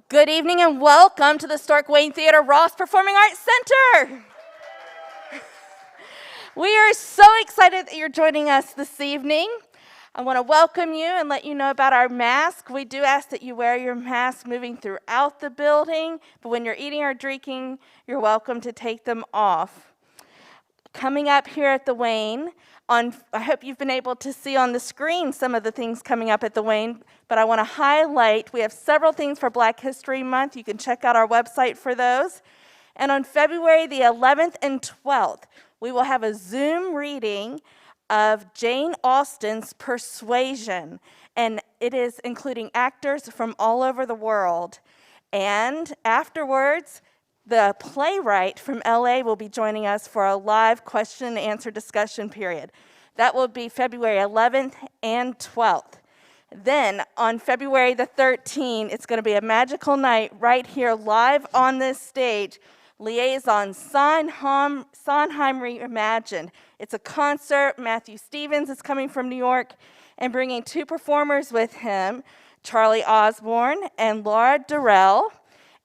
Good evening and welcome to the Stark Wayne Theater Ross Performing Arts Center. We are so excited that you're joining us this evening. I want to welcome you and let you know about our mask. We do ask that you wear your mask moving throughout the building, but when you're eating or drinking, you're welcome to take them off. Coming up here at the Wayne, I hope you've been able to see on the screen some of the things coming up at the Wayne, but I want to highlight, we have several things for Black History Month. You can check out our website for those. And on February the 11th and 12th, we will have a Zoom reading of Jane Austen's Persuasion, and it is including actors from all over the world. And afterwards, the playwright from LA will be joining us for a live question and answer discussion period. That will be February 11th and 12th. Then on February the 13th, it's going to be a magical night right here live on this stage. Liaison Sondheim Reimagined. It's a concert. Matthew Stevens is coming from New York and bringing two performers with him, Charlie Osborne and Laura Durrell.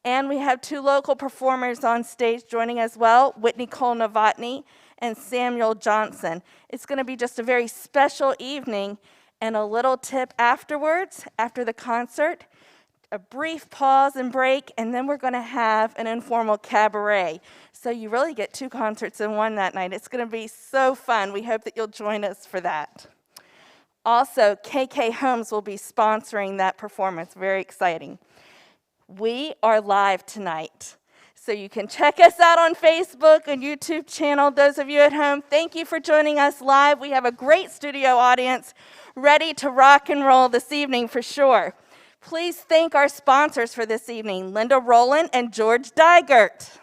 And we have two local performers on stage joining as well, Whitney Cole-Novotny and Samuel Johnson. It's going to be just a very special evening. And a little tip afterwards, after the concert, a brief pause and break, and then we're going to have an informal cabaret. So you really get two concerts in one that night. It's going to be so fun. We hope that you'll join us for that. Also, KK Homes will be sponsoring that performance. Very exciting. We are live tonight, so you can check us out on Facebook and YouTube channel. Those of you at home, thank you for joining us live. We have a great studio audience ready to rock and roll this evening for sure. Please thank our sponsors for this evening, Linda Rowland and George Dygert.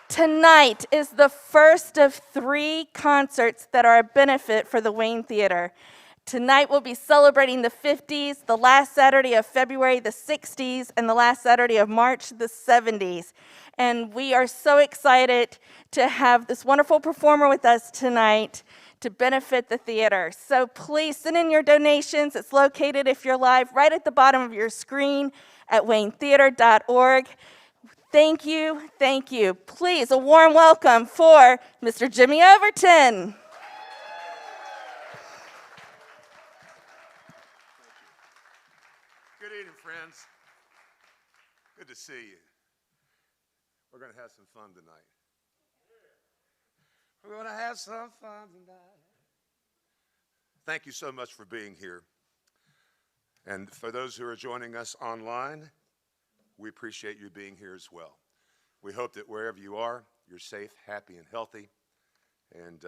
Tonight is the first of 3 concerts that are a benefit for the Wayne Theater. Tonight we'll be celebrating the 50s, the last Saturday of February, the 60s, and the last Saturday of March, the 70s. And we are so excited to have this wonderful performer with us tonight to benefit the theater. So please send in your donations. It's located, if you're live, right at the bottom of your screen at waynetheater.org. Thank you, thank you. Please, a warm welcome for Mr. Jimmy Overton. Good evening, friends. Good to see you. We're going to have some fun tonight. We're going to have some fun tonight. Thank you so much for being here. And for those who are joining us online, we appreciate you being here as well. We hope that wherever you are, you're safe, happy, and healthy, and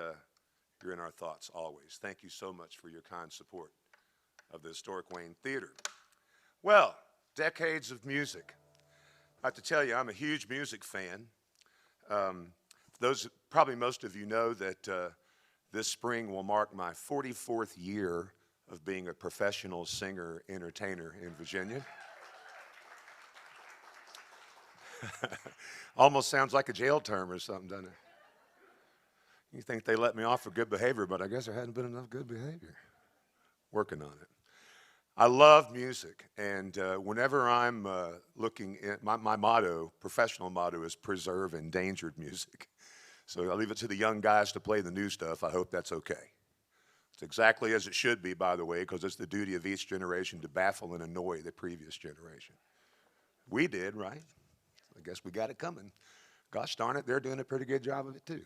you're in our thoughts always. Thank you so much for your kind support of the historic Wayne Theater. Well, decades of music. I have to tell you, I'm a huge music fan. Probably most of you know that this spring will mark my 44th year of being a professional singer, entertainer in Virginia. Almost sounds like a jail term or something, doesn't it? You think they let me off for good behavior, but I guess there hadn't been enough good behavior. Working on it. I love music, and whenever I'm looking at my motto, professional motto, is preserve endangered music. So I leave it to the young guys to play the new stuff. I hope that's okay. It's exactly as it should be, by the way, because it's the duty of each generation to baffle and annoy the previous generation. We did, right? I guess we got it coming. Gosh darn it, they're doing a pretty good job of it too.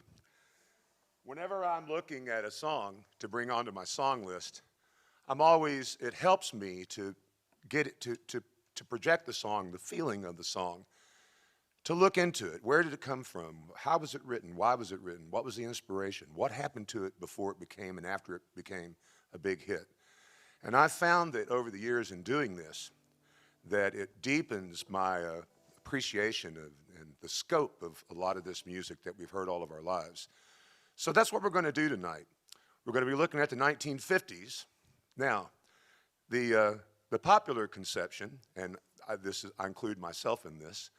Whenever I'm looking at a song to bring onto my song list, it helps me to get it, to project the song, the feeling of the song, to look into it. Where did it come from? How was it written? Why was it written? What was the inspiration? What happened to it before it became and after it became a big hit? And I found that over the years in doing this, that it deepens my appreciation of and the scope of a lot of this music that we've heard all of our lives. So that's what we're going to do tonight. We're going to be looking at the 1950s. Now, the popular conception, and I include myself in this,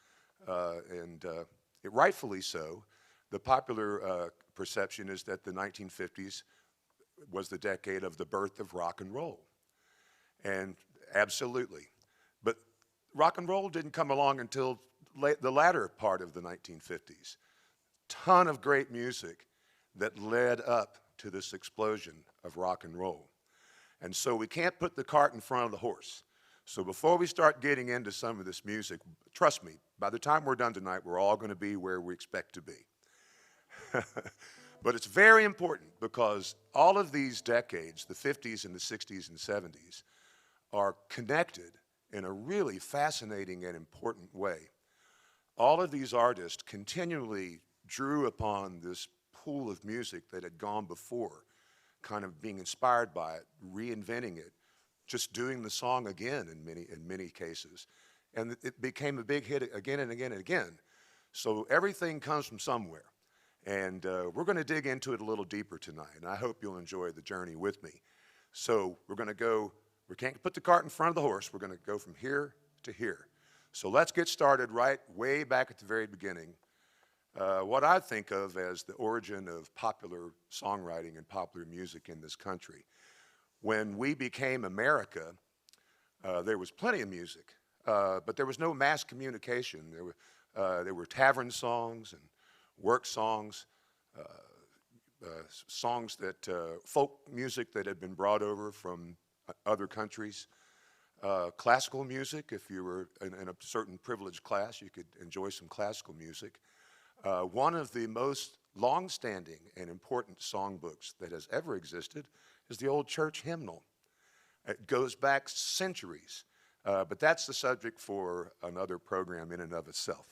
rightfully so, the popular perception is that the 1950s was the decade of the birth of rock and roll. And Absolutely. But rock and roll didn't come along until the latter part of the 1950s. Ton of great music that led up to this explosion of rock and roll. And so we can't put the cart in front of the horse. So before we start getting into some of this music, trust me, by the time we're done tonight, we're all going to be where we expect to be. But it's very important because all of these decades, the 50s and the 60s and 70s, are connected in a really fascinating and important way. All of these artists continually drew upon this pool of music that had gone before, kind of being inspired by it, reinventing it, just doing the song again in many cases. And it became a big hit again and again and again. So everything comes from somewhere. And we're going to dig into it a little deeper tonight, and I hope you'll enjoy the journey with me. So we're going to go, we can't put the cart in front of the horse. We're going to go from here to here. So let's get started right way back at the very beginning. What I think of as the origin of popular songwriting and popular music in this country. When we became America, there was plenty of music, but there was no mass communication. There were tavern songs and work songs, songs that, folk music that had been brought over from other countries, classical music. If you were in a certain privileged class, you could enjoy some classical music. One of the most long-standing and important songbooks that has ever existed is the old Church Hymnal. It goes back centuries, but that's the subject for another program in and of itself.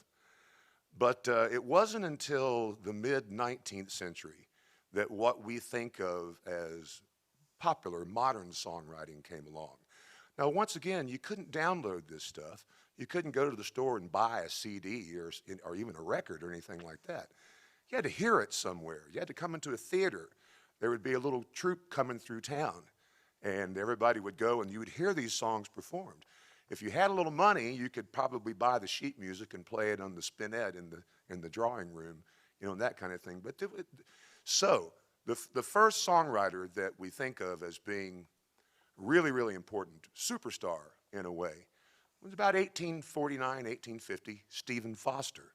But it wasn't until the mid-19th century that what we think of as popular modern songwriting came along. Now, once again, you couldn't download this stuff. You couldn't go to the store and buy a CD or even a record or anything like that. You had to hear it somewhere. You had to come into a theater. There would be a little troupe coming through town, and everybody would go, and you would hear these songs performed. If you had a little money, you could probably buy the sheet music and play it on the spinet in the drawing room, you know, and that kind of thing. But so the first songwriter that we think of as being really, really important, superstar in a way, was about 1849, 1850, Stephen Foster.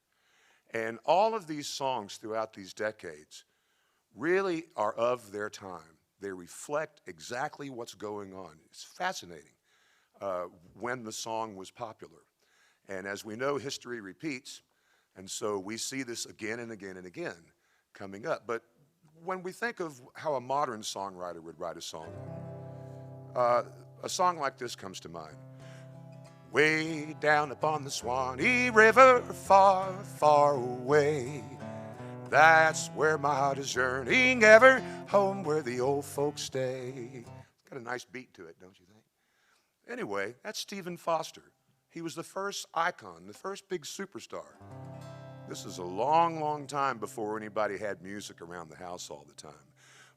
And all of these songs throughout these decades really are of their time. They reflect exactly what's going on. It's fascinating. When the song was popular. And as we know, history repeats, and so we see this again and again and again coming up. But when we think of how a modern songwriter would write a song like this comes to mind. Way down upon the Swanee River, far, far away, that's where my heart is yearning ever, home where the old folks stay. It's got a nice beat to it, don't you think? Anyway, that's Stephen Foster. He was the first icon, the first big superstar. This is a long, long time before anybody had music around the house all the time.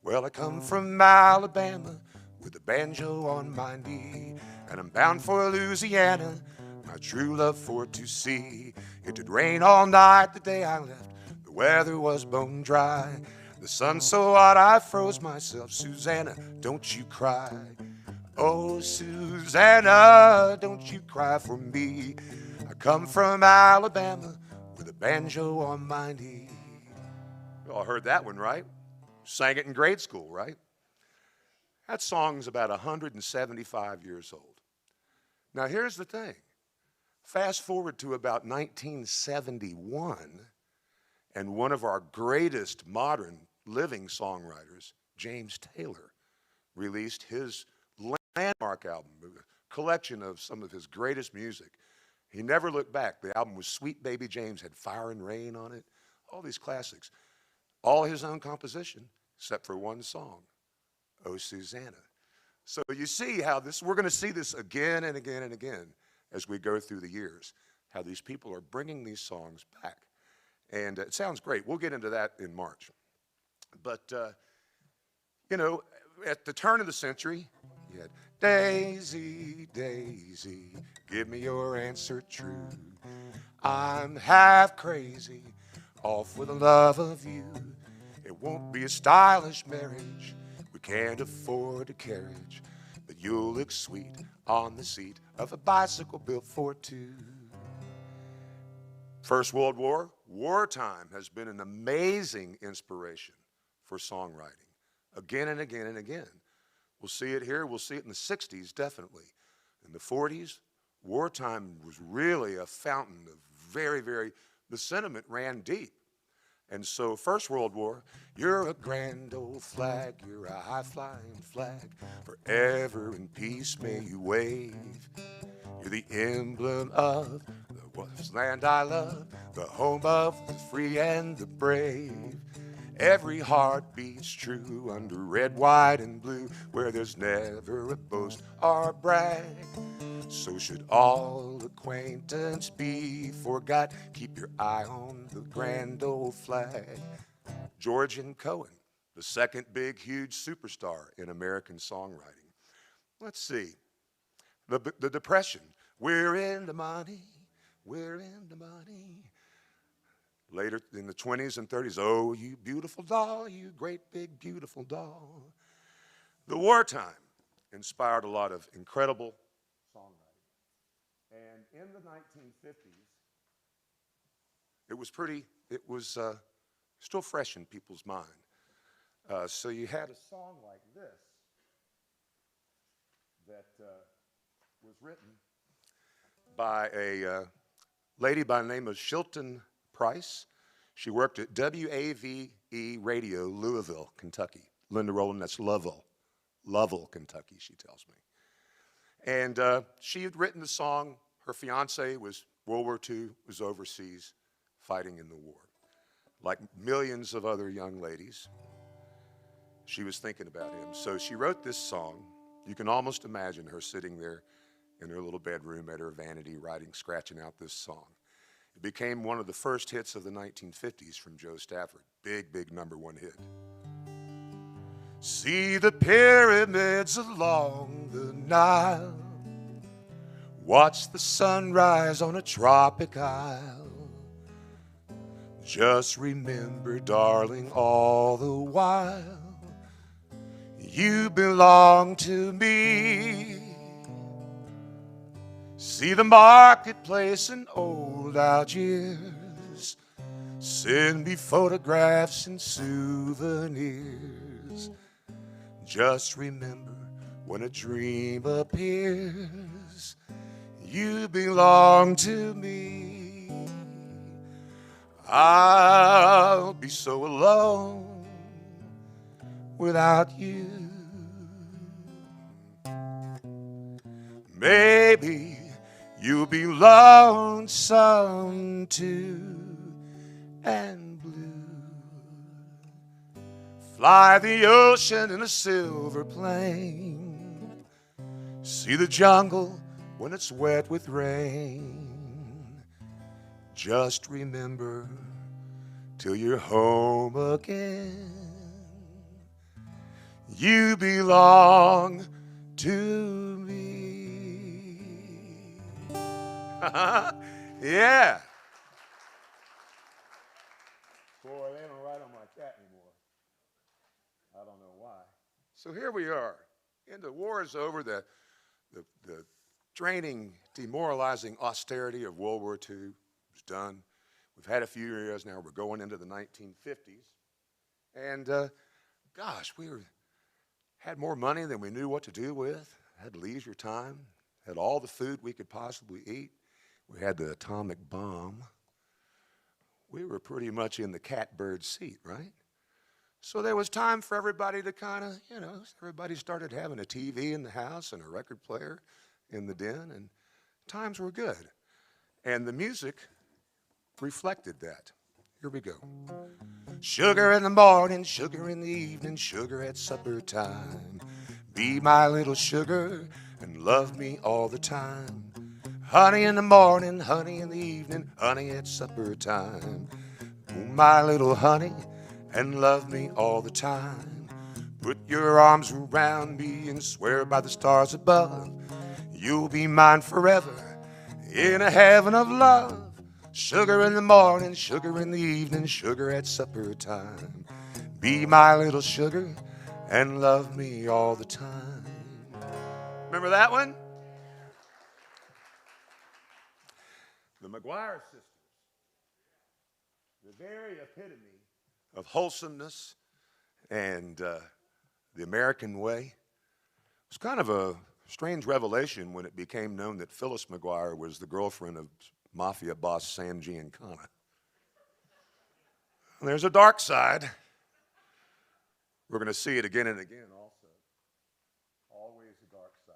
Well, I come from Alabama with a banjo on my knee, and I'm bound for Louisiana, my true love for to see. It did rain all night the day I left. The weather was bone dry. The sun so hot I froze myself. Susanna, don't you cry. Oh, Susanna, don't you cry for me. I come from Alabama with a banjo on my knee. You all heard that one, right? Sang it in grade school, right? That song's about 175 years old. Now, here's the thing. Fast forward to about 1971, and one of our greatest modern living songwriters, James Taylor, released his landmark album, a collection of some of his greatest music. He never looked back. The album was Sweet Baby James, had Fire and Rain on it, all these classics. All his own composition, except for one song, Oh, Susanna. So you see how this, we're going to see this again and again and again as we go through the years, how these people are bringing these songs back. And it sounds great. We'll get into that in March. But, you know, at the turn of the century, you had Daisy, Daisy, give me your answer true. I'm half crazy, off with the love of you. It won't be a stylish marriage, we can't afford a carriage. but you'll look sweet on the seat of a bicycle built for two. First World War, wartime has been an amazing inspiration for songwriting, again and again and again. We'll see it here, we'll see it in the 60s, definitely. In the 40s, wartime was really a fountain of the sentiment ran deep. And so, First World War, you're a grand old flag, you're a high-flying flag, forever in peace may you wave. You're the emblem of the land I love, the home of the free and the brave. Every heart beats true under red, white, and blue, where there's never a boast or brag. So should all acquaintance be forgot, keep your eye on the grand old flag. George and Cohen, the second big, huge superstar in American songwriting. Let's see. The Depression. We're in the money. We're in the money. Later in the 20s and 30s, oh, you beautiful doll, you great big beautiful doll. The wartime inspired a lot of incredible songwriting. And in the 1950s, it was still fresh in people's mind. So you had a song like this that was written by a lady by the name of Shilton Price. She worked at WAVE Radio, Louisville, Kentucky. Linda Rowland, that's Lovell, Kentucky, she tells me. And she had written the song. Her fiance was World War II, was overseas fighting in the war. Like millions of other young ladies, she was thinking about him. So she wrote this song. You can almost imagine her sitting there in her little bedroom at her vanity scratching out this song. It became one of the first hits of the 1950s from Joe Stafford. Big, big #1 hit. See the pyramids along the Nile. Watch the sunrise on a tropic isle. Just remember, darling, all the while, you belong to me. See the marketplace in old Algiers. Send me photographs and souvenirs. Just remember, when a dream appears, you belong to me. I'll be so alone without you. Maybe you'll be lonesome too and blue. Fly the ocean in a silver plane. See the jungle when it's wet with rain. Just remember, till you're home again, you belong to me. Yeah. Boy, they don't write them like that anymore. I don't know why. So here we are. And the war is over. The draining, demoralizing austerity of World War II was done. We've had a few years now. We're going into the 1950s. And gosh, had more money than we knew what to do with, had leisure time, had all the food we could possibly eat. We had the atomic bomb. We were pretty much in the catbird seat, right? So there was time for everybody to kind of, everybody started having a TV in the house and a record player in the den, and times were good. And the music reflected that. Here we go. Sugar in the morning, sugar in the evening, sugar at supper time. Be my little sugar and love me all the time. Honey in the morning, honey in the evening, honey at supper time. Oh, my little honey, and love me all the time. Put your arms around me and swear by the stars above, you'll be mine forever in a heaven of love. Sugar in the morning, sugar in the evening, sugar at supper time. Be my little sugar and love me all the time. Remember that one? The McGuire sisters. The very epitome of wholesomeness and the American way. It was kind of a strange revelation when it became known that Phyllis McGuire was the girlfriend of mafia boss Sam Giancana. And there's a dark side. We're going to see it again and again also. Always a dark side.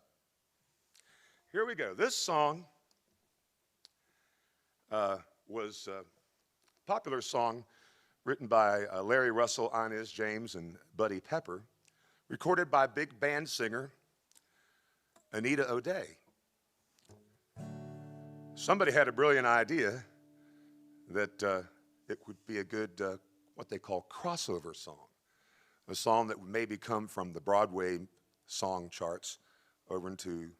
Here we go. This song was a popular song written by Larry Russell, Inez James, and Buddy Pepper, recorded by big band singer Anita O'Day. Somebody had a brilliant idea that it would be a good, what they call crossover song, a song that would maybe come from the Broadway song charts over into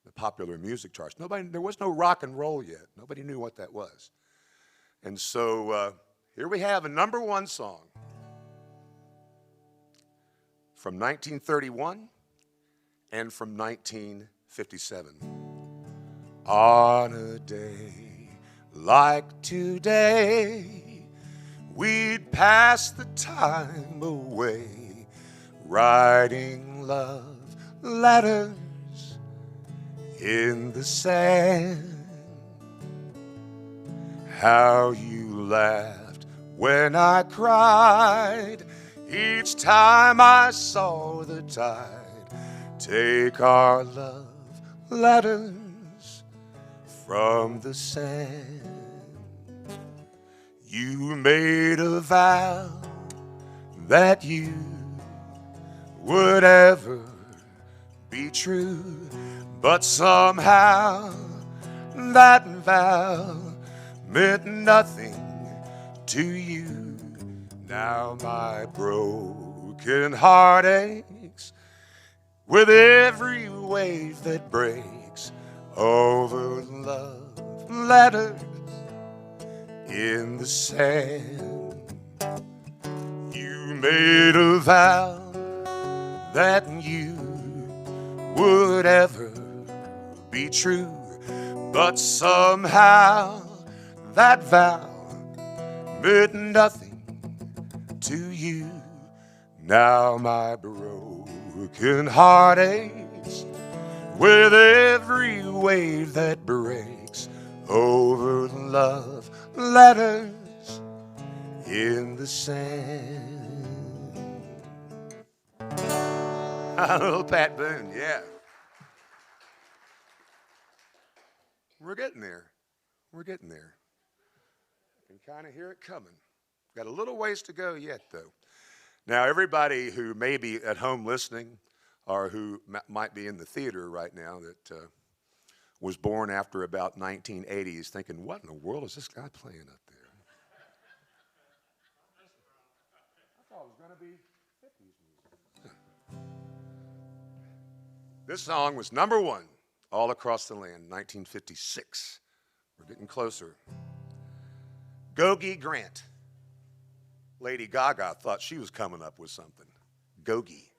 the popular music charts. There was no rock and roll yet. Nobody knew what that was. And so here we have a number one song from 1931 and from 1957. On a day like today, we'd pass the time away, writing love letters in the sand. How you laughed when I cried each time I saw the tide take our love letters from the sand. You made a vow that you would ever be true, but somehow that vow meant nothing to you. Now my broken heart aches with every wave that breaks over love letters in the sand. You made a vow that you would ever be true, but somehow that vow meant nothing to you. Now my broken heart aches with every wave that breaks over love letters in the sand. Little Pat Boone, yeah. We're getting there. We're getting there. I can kind of hear it coming. Got a little ways to go yet, though. Now, everybody who may be at home listening or who might be in the theater right now that was born after about 1980 is thinking, what in the world is this guy playing up there? I thought it was going to be 50s music. This song was number one all across the land, 1956. We're getting closer. Gogi Grant. Lady Gaga thought she was coming up with something. Gogi.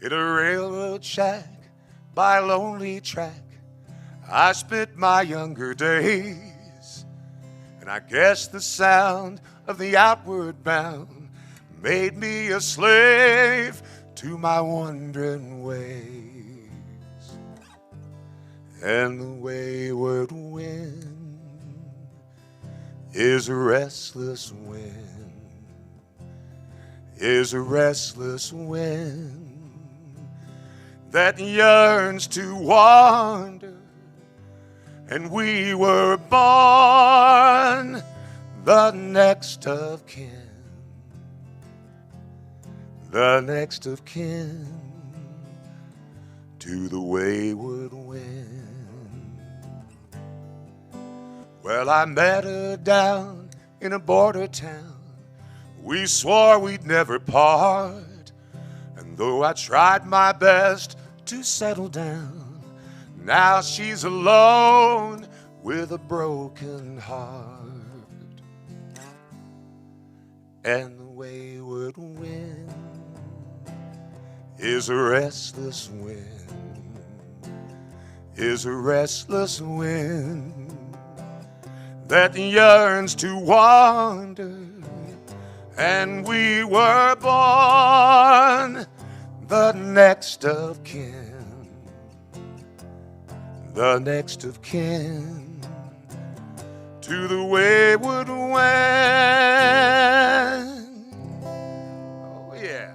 In a railroad shack by a lonely track, I spent my younger days. And I guess the sound of the outward bound made me a slave to my wandering ways. And the wayward wind is a restless wind, is a restless wind that yearns to wander. And we were born the next of kin, the next of kin to the wayward wind. Well, I met her down in a border town. We swore we'd never part. And though I tried my best to settle down, now she's alone with a broken heart. And the wayward wind is a restless wind, is a restless wind that yearns to wander, and we were born the next of kin, the next of kin to the wayward wind. Oh, yeah.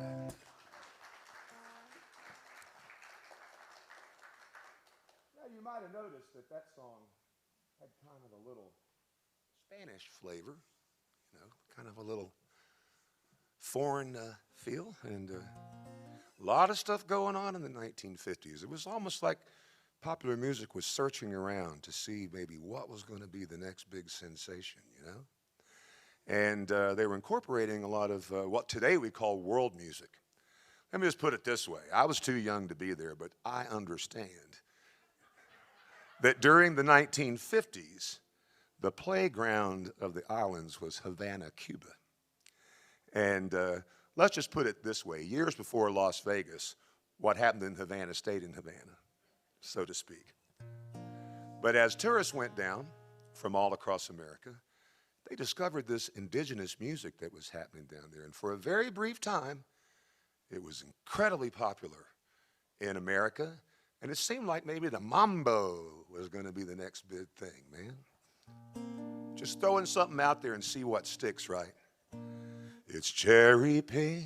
Now, you might have noticed that that song had kind of a little Spanish flavor, you know, kind of a little foreign feel, and a lot of stuff going on in the 1950s. It was almost like popular music was searching around to see maybe what was going to be the next big sensation, you know? And they were incorporating a lot of what today we call world music. Let me just put it this way. I was too young to be there, but I understand that during the 1950s, the playground of the islands was Havana, Cuba. And let's just put it this way. Years before Las Vegas, what happened in Havana stayed in Havana, so to speak. But as tourists went down from all across America, they discovered this indigenous music that was happening down there. And for a very brief time, it was incredibly popular in America. And it seemed like maybe the mambo was going to be the next big thing, man. Just throwing something out there and see what sticks, right? It's cherry pink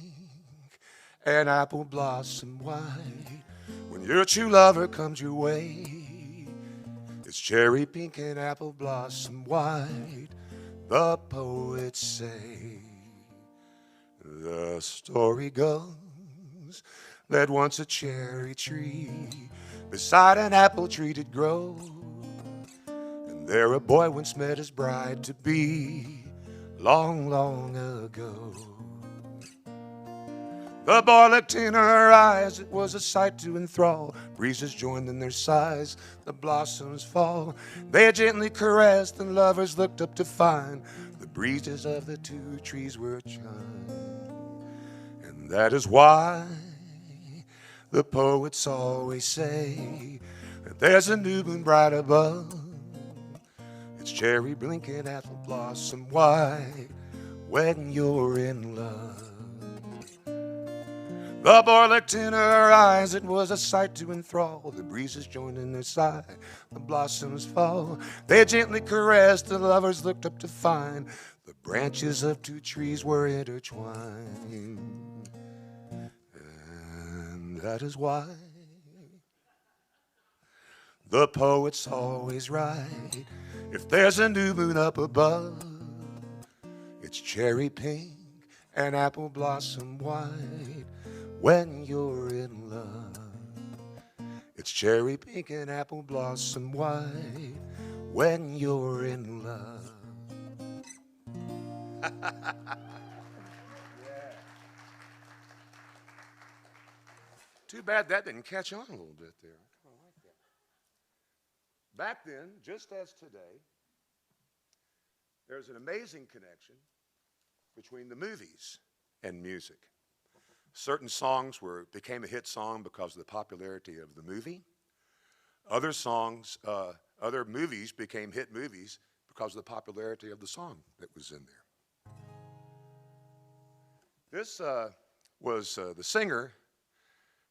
and apple blossom white when your true lover comes your way. It's cherry pink and apple blossom white, the poets say. The story goes that once a cherry tree beside an apple tree did grow, and there a boy once met his bride-to-be long, long ago. The boy looked in her eyes, it was a sight to enthrall. Breezes joined in their sighs, the blossoms fall. They gently caressed, and lovers looked up to find the breezes of the two trees were chime. And that is why the poets always say that there's a new moon bright above. It's cherry blinking, apple blossom white when you're in love. The boy looked in her eyes, it was a sight to enthrall. The breezes joined in their sigh, the blossoms fall. They gently caressed, the lovers looked up to find the branches of two trees were intertwined. And that is why the poets always write, if there's a new moon up above, it's cherry pink and apple blossom white when you're in love. It's cherry pink and apple blossom white when you're in love. Yeah. Too bad that didn't catch on a little bit there. I kind of like that. Back then, just as today, there's an amazing connection between the movies and music. Certain songs became a hit song because of the popularity of the movie. Other songs, other movies became hit movies because of the popularity of the song that was in there. This was the singer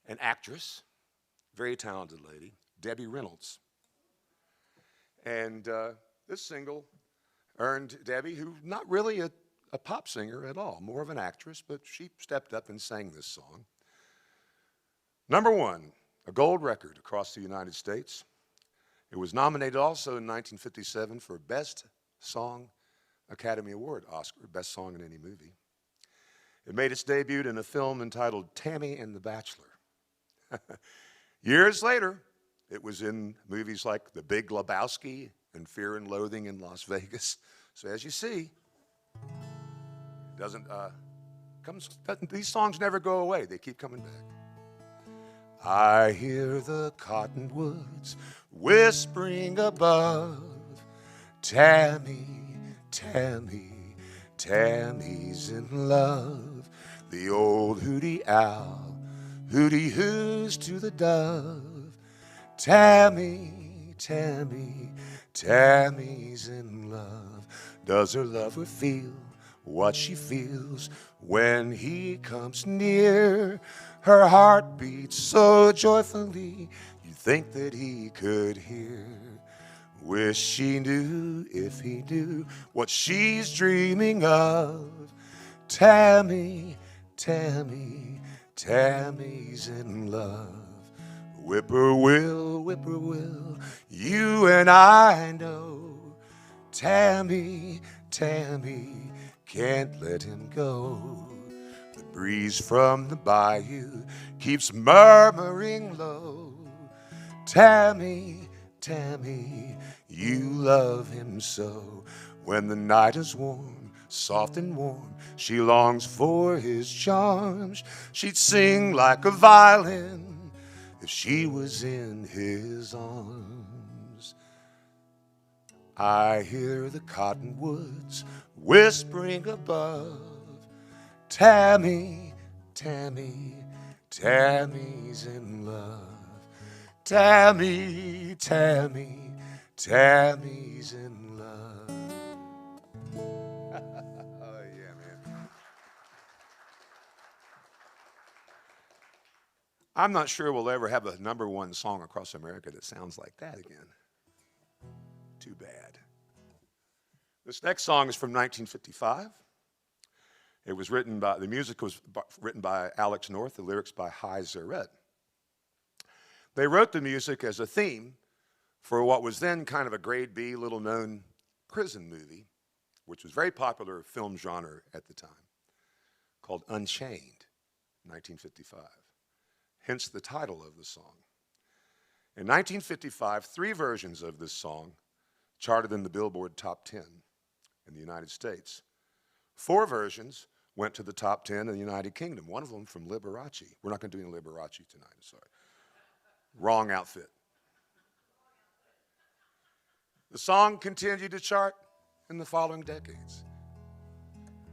and actress, very talented lady, Debbie Reynolds. And this single earned Debbie, who's not really a pop singer at all, more of an actress, but she stepped up and sang this song. Number one, a gold record across the United States. It was nominated also in 1957 for Best Song Academy Award, Oscar, Best Song in any movie. It made its debut in a film entitled Tammy and the Bachelor. Years later, it was in movies like The Big Lebowski and Fear and Loathing in Las Vegas. So as you see, these songs never go away. They keep coming back. I hear the cottonwoods whispering above. Tammy, Tammy, Tammy's in love. The old hooty owl hooty-hoos to the dove. Tammy, Tammy, Tammy's in love. Does her lover feel what she feels when he comes near? Her heart beats so joyfully, you think that he could hear. Wish she knew if he knew what she's dreaming of. Tammy, Tammy, Tammy's in love. Whippoorwill, whippoorwill, you and I know. Tammy, Tammy, can't let him go. The breeze from the bayou keeps murmuring low. Tammy, Tammy, you love him so. When the night is warm, soft and warm, she longs for his charms. She'd sing like a violin if she was in his arms. I hear the cottonwoods whispering above. Tammy, Tammy, Tammy's in love. Tammy, Tammy, Tammy's in love. Oh, yeah, man. I'm not sure we'll ever have a #1 song across America that sounds like that again. Too bad. This next song is from 1955. It was written by, the music was written by Alex North, the lyrics by Hy Zarette. They wrote the music as a theme for what was then kind of a grade B, little-known prison movie, which was very popular film genre at the time, called Unchained, 1955. Hence the title of the song. In 1955, 3 versions of this song charted in the Billboard Top 10 in the United States. 4 versions went to the top 10 in the United Kingdom, one of them from Liberace. We're not going to do any Liberace tonight, I'm sorry. Wrong outfit. The song continued to chart in the following decades.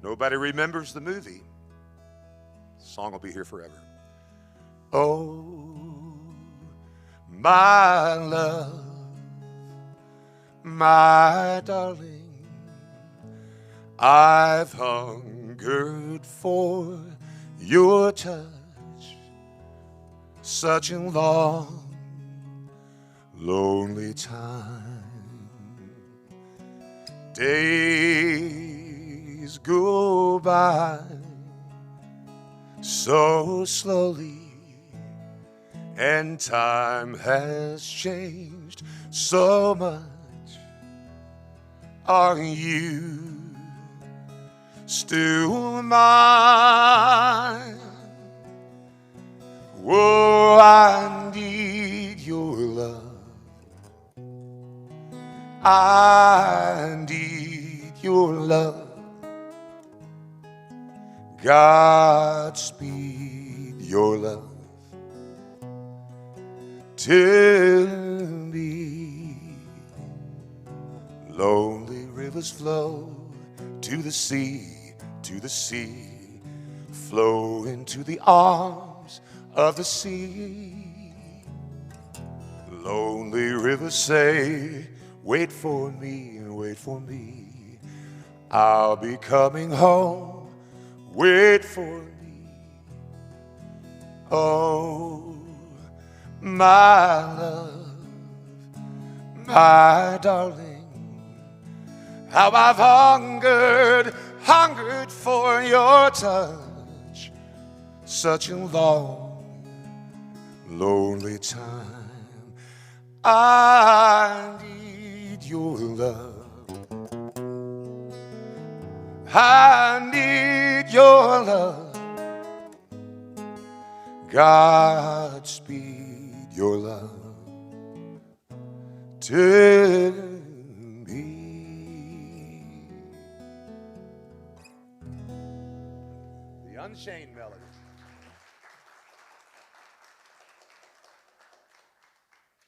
Nobody remembers the movie. The song will be here forever. Oh, my love, my darling, I've hungered for your touch such a long, lonely time. Days go by so slowly, and time has changed so much. Are you still mine? Oh, I need your love. I need your love. Godspeed your love to me. Lonely rivers flow to the sea, flow into the arms of the sea. Lonely rivers say, wait for me, wait for me. I'll be coming home, wait for me. Oh, my love, my darling, how I've hungered for your touch, such a long, lonely time. I need your love. I need your love. Godspeed your love to me. The Unchained melody.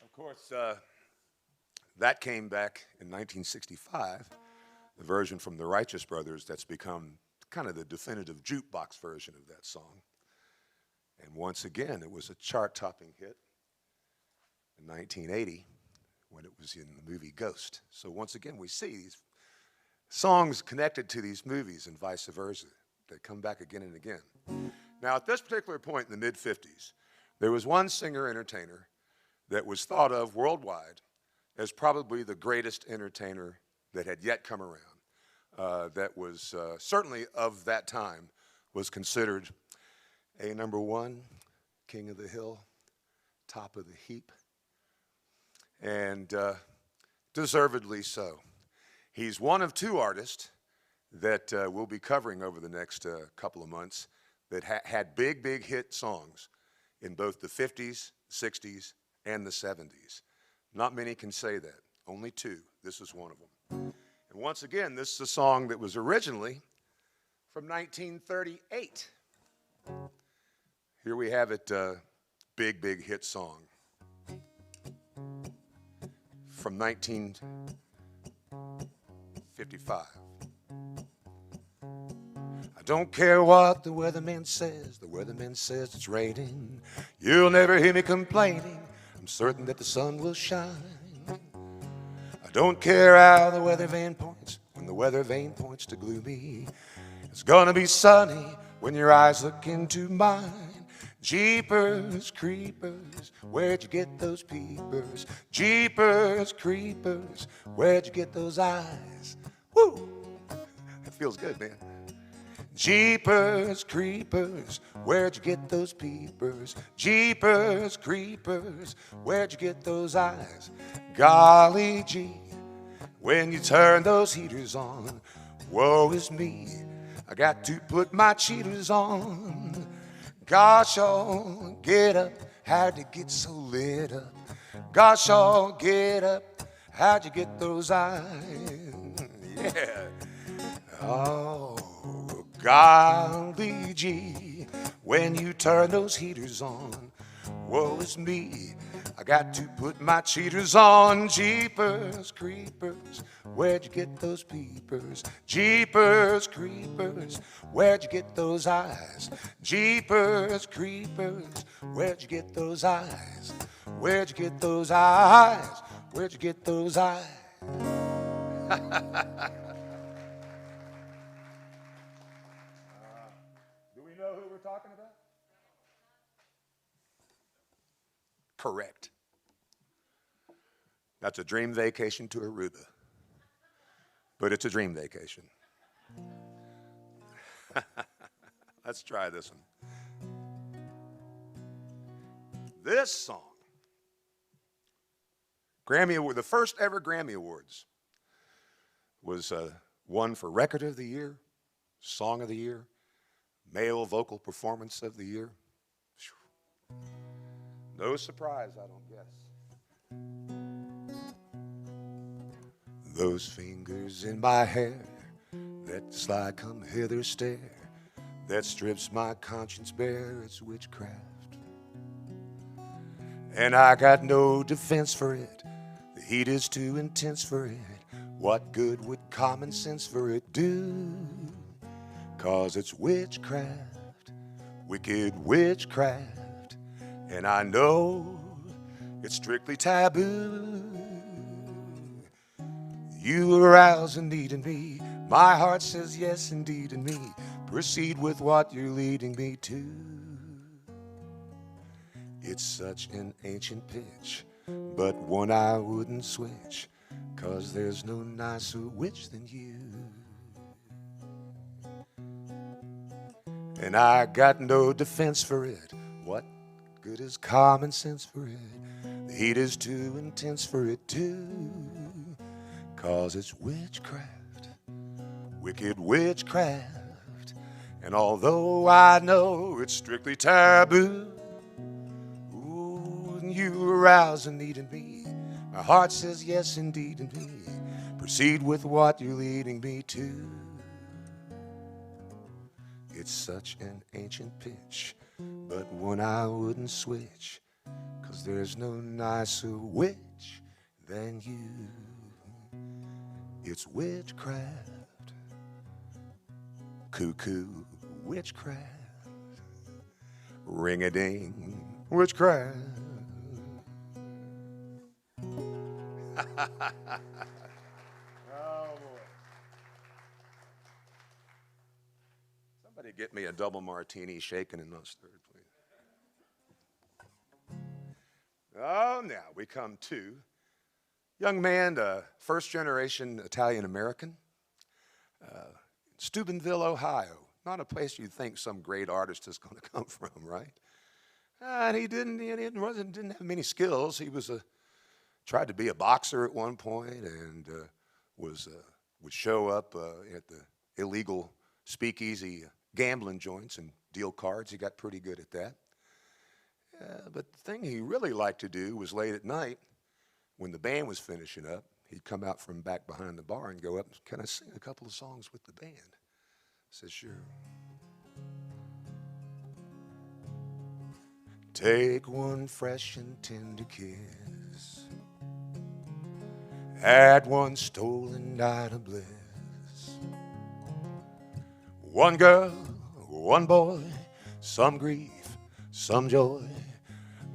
Of course, that came back in 1965, the version from the Righteous Brothers that's become kind of the definitive jukebox version of that song. And once again, it was a chart-topping hit in 1980 when it was in the movie Ghost. So once again, we see these songs connected to these movies and vice versa. They come back again and again. Now, at this particular point in the mid-50s, there was one singer-entertainer that was thought of worldwide as probably the greatest entertainer that had yet come around, that was certainly of that time was considered a number one, king of the hill, top of the heap, and deservedly so. He's one of two artists that we'll be covering over the next couple of months that had big, big hit songs in both the 50s, 60s, and the 70s. Not many can say that. Only two. This is one of them. And once again, this is a song that was originally from 1938. Here we have it, big, big hit song from 1955. I don't care what the weatherman says it's raining. You'll never hear me complaining. I'm certain that the sun will shine. I don't care how the weather vane points, when the weather vane points to gloomy. It's gonna be sunny when your eyes look into mine. Jeepers creepers, where'd you get those peepers? Jeepers creepers, where'd you get those eyes? Woo! That feels good, man. Jeepers creepers, where'd you get those peepers? Jeepers creepers, where'd you get those eyes? Golly gee, when you turn those heaters on, woe is me, I got to put my cheaters on. Gosh, oh, get up, how'd you get so lit up? Gosh, oh, get up, how'd you get those eyes? Yeah. Oh, golly gee, when you turn those heaters on, woe is me, I got to put my cheaters on. Jeepers creepers, where'd you get those peepers? Jeepers creepers, where'd you get those eyes? Jeepers creepers, where'd you get those eyes? Where'd you get those eyes? Where'd you get those eyes? Do we know who we're talking about? Correct. That's a dream vacation to Aruba. But it's a dream vacation. Let's try this one. This song, Grammy Award, the first ever Grammy Awards, was won for Record of the Year, Song of the Year, Male Vocal Performance of the Year. No surprise, I don't guess. Those fingers in my hair, that sly come hither stare, that strips my conscience bare, it's witchcraft. And I got no defense for it, the heat is too intense for it. What good would common sense for it do? 'Cause it's witchcraft, wicked witchcraft. And I know it's strictly taboo. You arouse a need in me. My heart says yes, indeed, in me. Proceed with what you're leading me to. It's such an ancient pitch, but one I wouldn't switch, 'cause there's no nicer witch than you. And I got no defense for it. What good is common sense for it? The heat is too intense for it too. 'Cause it's witchcraft, wicked witchcraft. And although I know it's strictly taboo, ooh, you arouse a need in me. My heart says yes, indeed, in me. Proceed with what you're leading me to. It's such an ancient pitch, but one I wouldn't switch, 'cause there's no nicer witch than you. It's witchcraft, cuckoo witchcraft. ring-a-ding, witchcraft. Oh, boy. Somebody get me a double martini, shaken and not stirred, please. Oh, now we come to young man, first-generation Italian-American, Steubenville, Ohio. Not a place you'd think some great artist is going to come from, right? And he didn't have many skills. He tried to be a boxer at one point and would show up at the illegal speakeasy gambling joints and deal cards. He got pretty good at that. But the thing he really liked to do was late at night, when the band was finishing up, he'd come out from back behind the bar and go up, "Can I sing a couple of songs with the band?" I said, "Sure." Take one fresh and tender kiss, add one stolen night of bliss. One girl, one boy, some grief, some joy.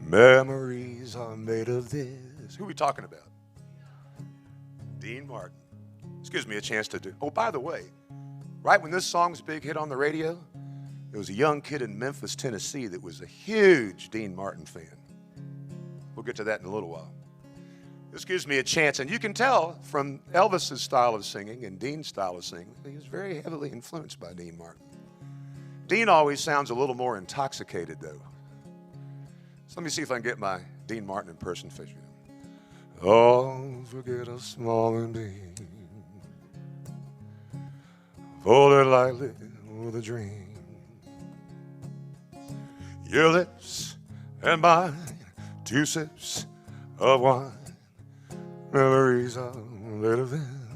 Memories are made of this. Who are we talking about? Dean Martin. This gives me a chance to do. Oh, by the way, right when this song's a big hit on the radio, there was a young kid in Memphis, Tennessee that was a huge Dean Martin fan. We'll get to that in a little while. This gives me a chance, and you can tell from Elvis's style of singing and Dean's style of singing, he was very heavily influenced by Dean Martin. Dean always sounds a little more intoxicated, though. So let me see if I can get my Dean Martin impersonation. Oh, forget a small beam, folded lightly with a dream. Your lips and mine, two sips of wine, memories are made of them.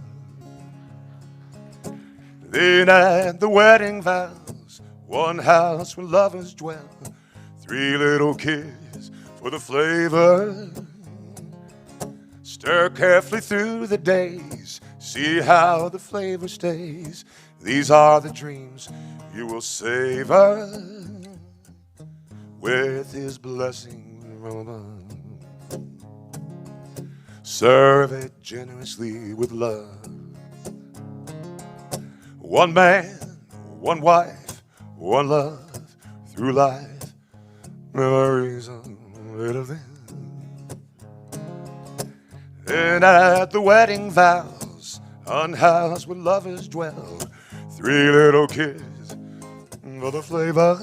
Then at the wedding vows, one house where lovers dwell, three little kids for the flavor. Stir carefully through the days, see how the flavor stays. These are the dreams you will savor with his blessing from above. Serve it generously with love. One man, one wife, one love through life. Memories are made of them. And at the wedding vows, unhoused where lovers dwell, three little kids for the flavor.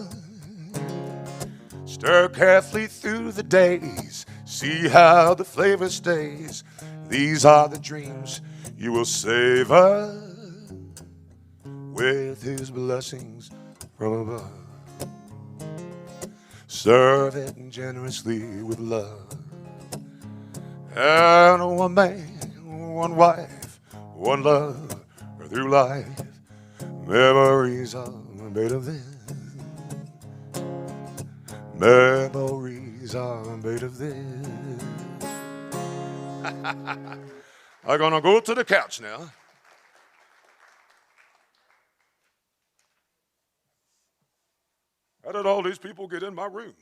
Stir carefully through the days, see how the flavor stays. These are the dreams you will savor with his blessings from above. Serve it generously with love. And one man, one wife, one love through life. Memories are made of this. Memories are made of this. I'm gonna go to the couch now. How did all these people get in my room?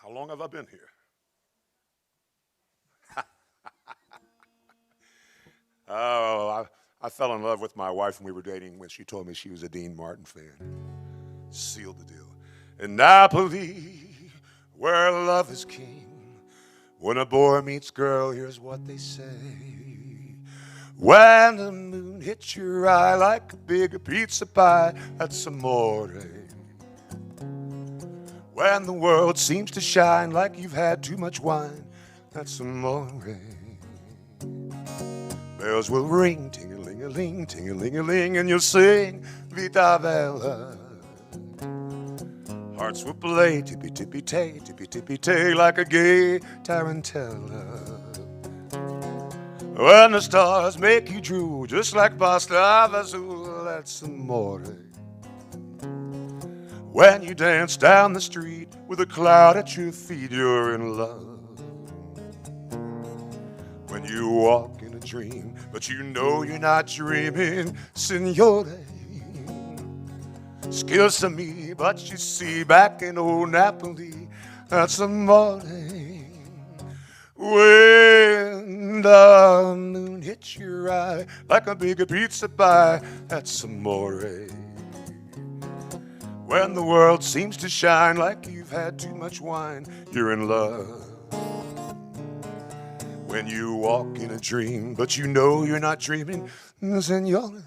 How long have I been here? Oh, I fell in love with my wife when we were dating when she told me she was a Dean Martin fan. Sealed the deal. In Napoli, where love is king, when a boy meets girl, here's what they say. When the moon hits your eye like a big pizza pie, that's amore. When the world seems to shine like you've had too much wine, that's amore. Bells will ring, ting-a-ling-a-ling, ting-a-ling-a-ling, and you'll sing Vita Bella. Hearts will play tippy-tippy-tay, like a gay tarantella. When the stars make you drool, just like pasta azul, that's amore. When you dance down the street with a cloud at your feet, you're in love. When you walk in a dream, but you know you're not dreaming, signore. Excuse me, but you see, back in old Napoli, that's the morning when the moon hits your eye like a big pizza pie. That's amore. When the world seems to shine like you've had too much wine, you're in love. When you walk in a dream, but you know you're not dreaming, Signore.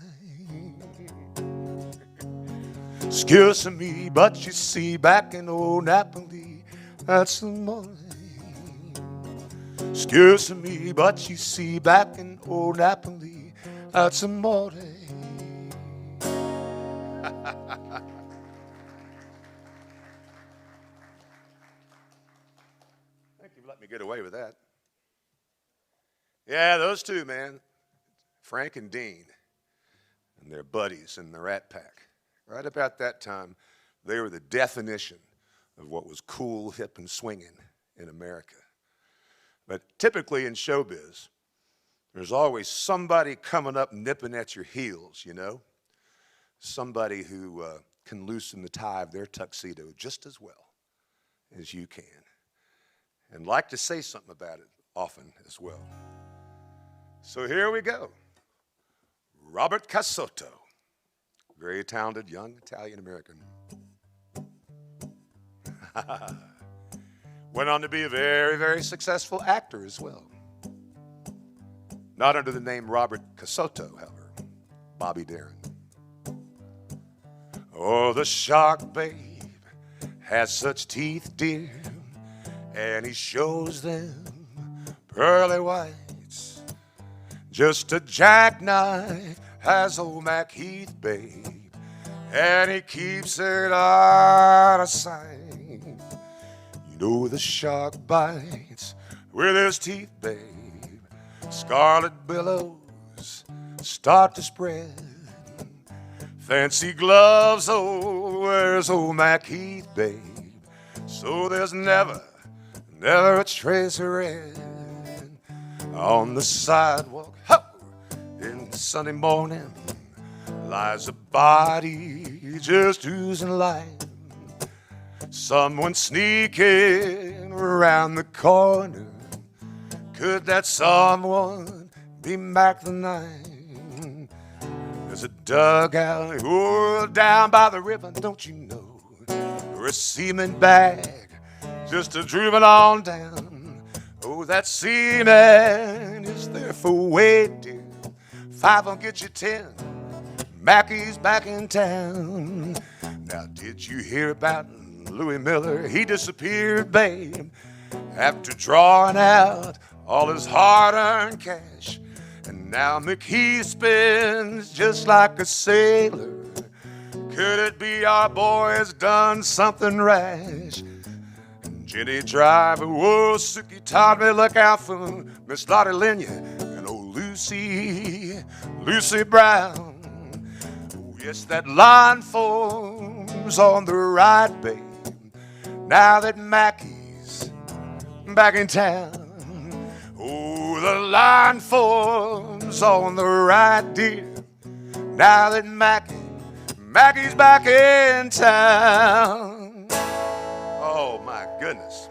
Excuse me, but you see, back in old Napoli, that's the morning. Excuse me, but you see, back in old Napoli, that's the morning. Thank you for letting me get away with that. Yeah, those two, man, Frank and Dean, and their buddies in the Rat Pack. Right about that time, they were the definition of what was cool, hip, and swinging in America. But typically in showbiz, there's always somebody coming up nipping at your heels, you know? Somebody who can loosen the tie of their tuxedo just as well as you can, and like to say something about it often as well. So here we go. Robert Casotto, very talented young Italian-American. Went on to be a very, very successful actor as well. Not under the name Robert Casotto, however, Bobby Darin. Oh, the shark, babe, has such teeth, dear, and he shows them pearly whites. Just a jackknife has old Mac Heath, babe, and he keeps it out of sight. You know the shark bites with his teeth, babe. Scarlet billows start to spread. Fancy gloves, oh, where's old Mac Heath, babe? So there's never a trace of red on the sidewalk. Ho! In the Sunday morning lies a body just oozing life. Someone sneaking around the corner. Could that someone be Mac the Knife? There's a dugout down by the river, don't you know? Or a cement bag just a drooping on down. Oh, that seaman is there for waiting. 5 will get you 10. Mackie's back in town. Now, did you hear about Louis Miller? He disappeared, babe, after drawing out all his hard-earned cash. And now McHeath spins just like a sailor. Could it be our boy has done something rash? Jenny Driver, whoa, Suki taught me, look out for Miss Lottie Linya and old Lucy Brown. Oh, yes, that line forms on the right, babe, now that Mackie's back in town. Oh, the line forms on the right, dear, now that Mackie's back in town. Oh, my goodness.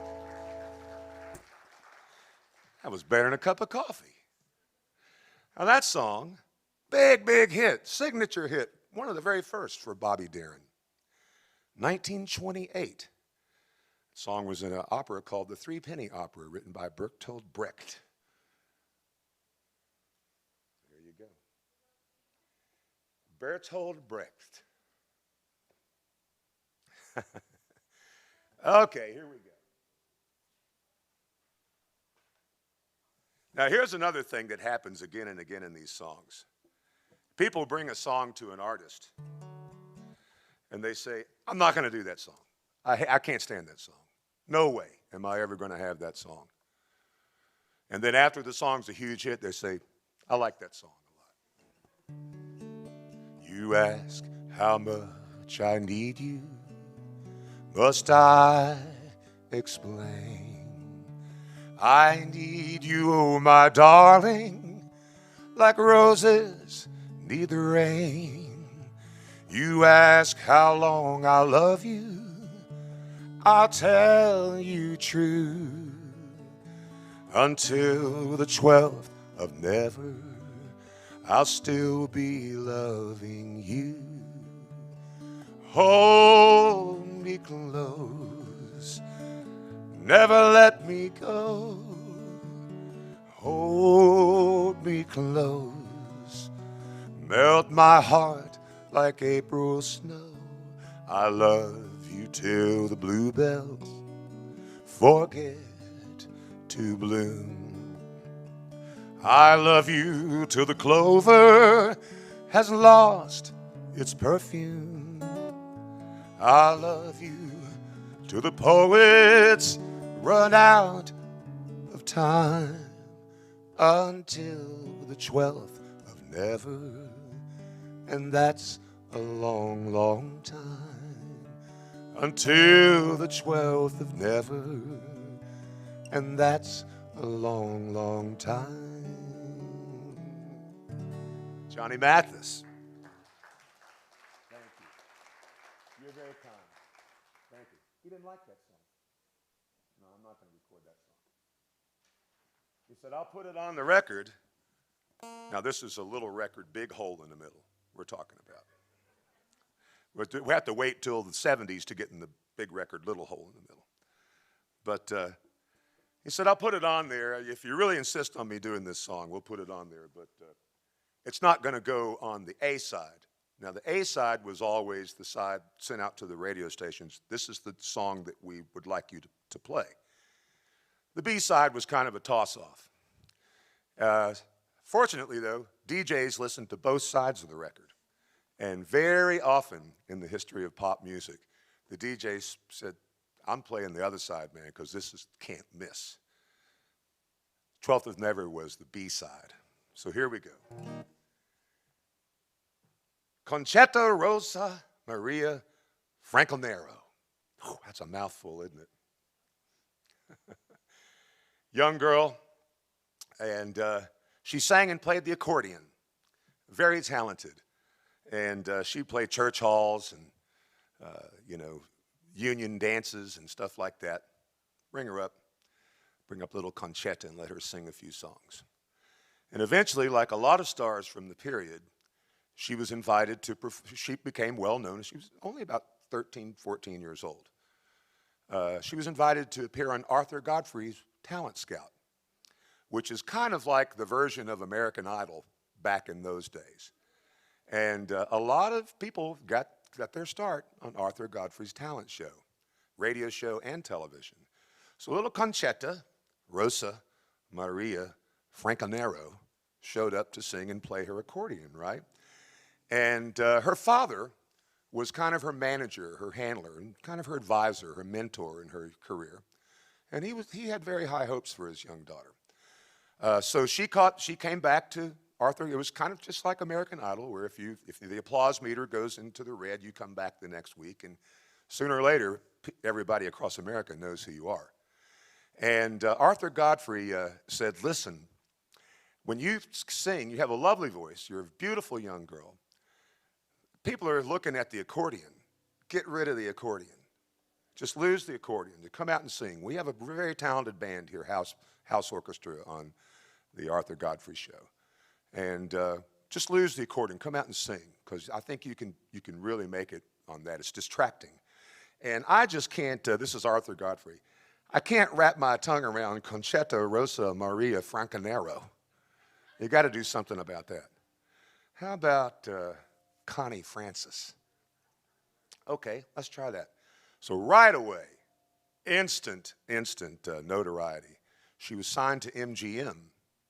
That was better than a cup of coffee. Now, that song, big hit, signature hit, one of the very first for Bobby Darin. 1928. The song was in an opera called The Threepenny Opera, written by Bertolt Brecht. There you go. Bertolt Brecht. Okay, here we go. Now, here's another thing that happens again and again in these songs. People bring a song to an artist, and they say, I'm not going to do that song. I can't stand that song. No way am I ever going to have that song. And then after the song's a huge hit, they say, I like that song a lot. You ask how much I need you. Must I explain? I need you, oh my darling, like roses need the rain. You ask how long I love you, I'll tell you true. Until the 12th of never, I'll still be loving you. Hold me close, never let me go. Hold me close, melt my heart like April snow. I love you till the bluebells forget to bloom. I love you till the clover has lost its perfume. I love you till the poets run out of time. Until the 12th of never, and that's a long, long time. Until the 12th of never, and that's a long, long time. Johnny Mathis. Thank you. You're very kind. Thank you. He didn't like that song. No, I'm not going to record that song. He said, I'll put it on the record. Now, this is a little record, big hole in the middle we're talking about. We have to wait till the 70s to get in the big record, little hole in the middle. But he said, I'll put it on there. If you really insist on me doing this song, we'll put it on there. But it's not going to go on the A side. Now, the A side was always the side sent out to the radio stations. This is the song that we would like you to play. The B side was kind of a toss-off. Fortunately, though, DJs listened to both sides of the record. And very often in the history of pop music, the DJs said, I'm playing the other side, man, because this is can't miss. 12th of Never was the B side. So here we go. Conchetta Rosa Maria Franconero. Whew, that's a mouthful, isn't it? Young girl, and she sang and played the accordion. Very talented. And she played church halls and, union dances and stuff like that. Bring her up, bring up little Conchetta and let her sing a few songs. And eventually, like a lot of stars from the period, she was invited to, she became well known. She was only about 13, 14 years old. She was invited to appear on Arthur Godfrey's Talent Scout, which is kind of like the version of American Idol back in those days. And a lot of people got their start on Arthur Godfrey's talent show, radio show and television. So little Conchetta Rosa Maria Franconero showed up to sing and play her accordion, right? And her father was kind of her manager, her handler, and kind of her advisor, her mentor in her career. And he had very high hopes for his young daughter. So she came back to Arthur. It was kind of just like American Idol, where if the applause meter goes into the red, you come back the next week, and sooner or later, everybody across America knows who you are. And Arthur Godfrey said, listen, when you sing, you have a lovely voice. You're a beautiful young girl. People are looking at the accordion. Get rid of the accordion. Just lose the accordion. To come out and sing. We have a very talented band here, house orchestra on the Arthur Godfrey show. And just lose the accordion. Come out and sing, because I think you can really make it on that. It's distracting. And I just can't, this is Arthur Godfrey, I can't wrap my tongue around Conchetta Rosa Maria Franconero. You got to do something about that. How about Connie Francis? Okay, let's try that. So right away, instant notoriety. She was signed to MGM,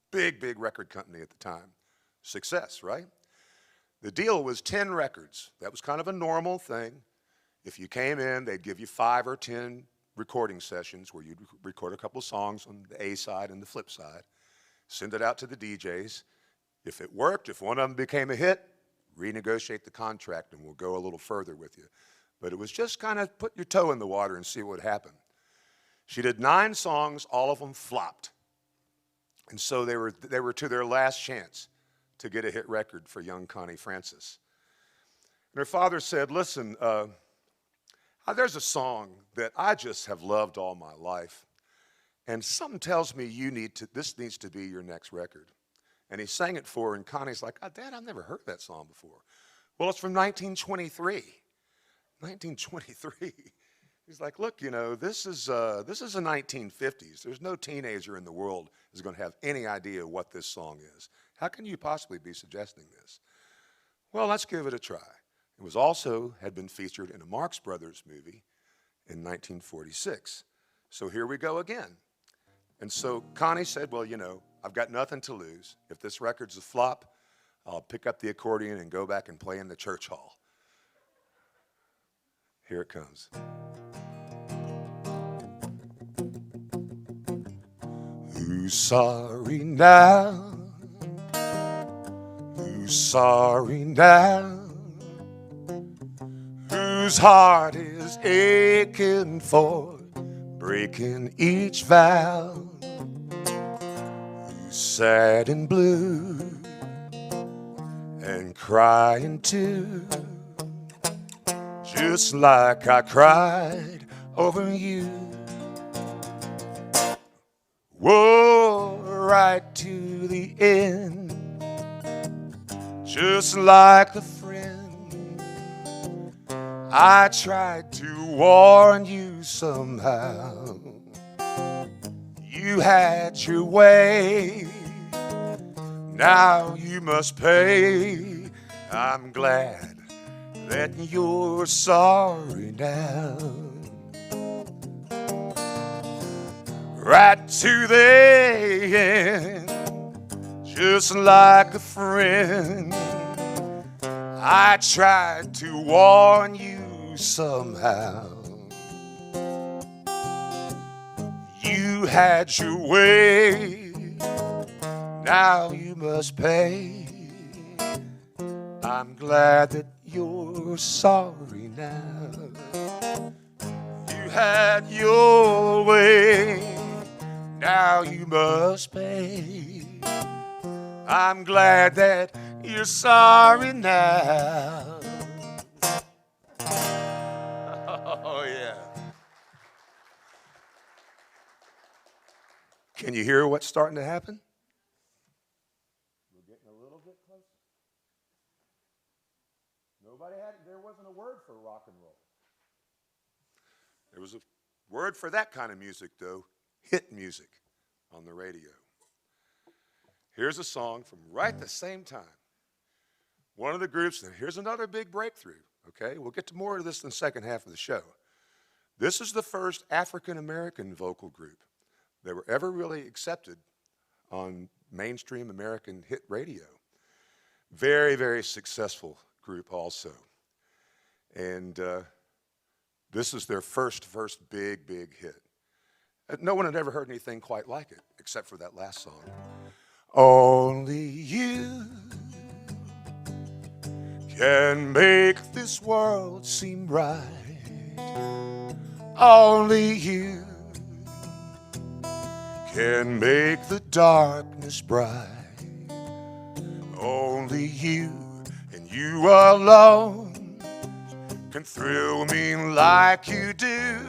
big record company at the time. Success, right? The deal was 10 records. That was kind of a normal thing. If you came in, they'd give you 5 or 10 recording sessions where you'd record a couple of songs on the A side and the flip side, send it out to the DJs. If it worked, if one of them became a hit, renegotiate the contract and we'll go a little further with you. But it was just kind of put your toe in the water and see what would happen. She did 9 songs, all of them flopped. And so they were to their last chance to get a hit record for young Connie Francis. her father said, listen, there's a song that I just have loved all my life, and something tells me this needs to be your next record. And he sang it for her, and Connie's like, oh, Dad, I've never heard that song before. Well, it's from 1923. 1923. He's like, look, this is the 1950s. There's no teenager in the world who's going to have any idea what this song is. How can you possibly be suggesting this? Well, let's give it a try. It had been featured in a Marx Brothers movie in 1946. So here we go again. And so Connie said, well, I've got nothing to lose. If this record's a flop, I'll pick up the accordion and go back and play in the church hall. Here it comes. Who's sorry now? Who's sorry now? Whose heart is aching for breaking each vow? Who's sad and blue and crying too, just like I cried over you? Whoa, right to the end, just like the friend I tried to warn you somehow. You had your way, now you must pay. I'm glad that you're sorry now. Right to the end, just like a friend I tried to warn you somehow. You had your way, now you must pay. I'm glad that you're sorry now. You had your way, now you must pay. I'm glad that you're sorry now. Oh, yeah. Can you hear what's starting to happen? We're getting a little bit closer. There wasn't a word for rock and roll. There was a word for that kind of music, though. Hit music on the radio. Here's a song from right the same time. One of the groups, and here's another big breakthrough, okay? We'll get to more of this in the second half of the show. This is the first African-American vocal group that were ever really accepted on mainstream American hit radio. Very, very successful group also. And this is their first big, big hit. No one had ever heard anything quite like it, except for that last song. Only you can make this world seem right. Only you can make the darkness bright. Only you and you alone can thrill me like you do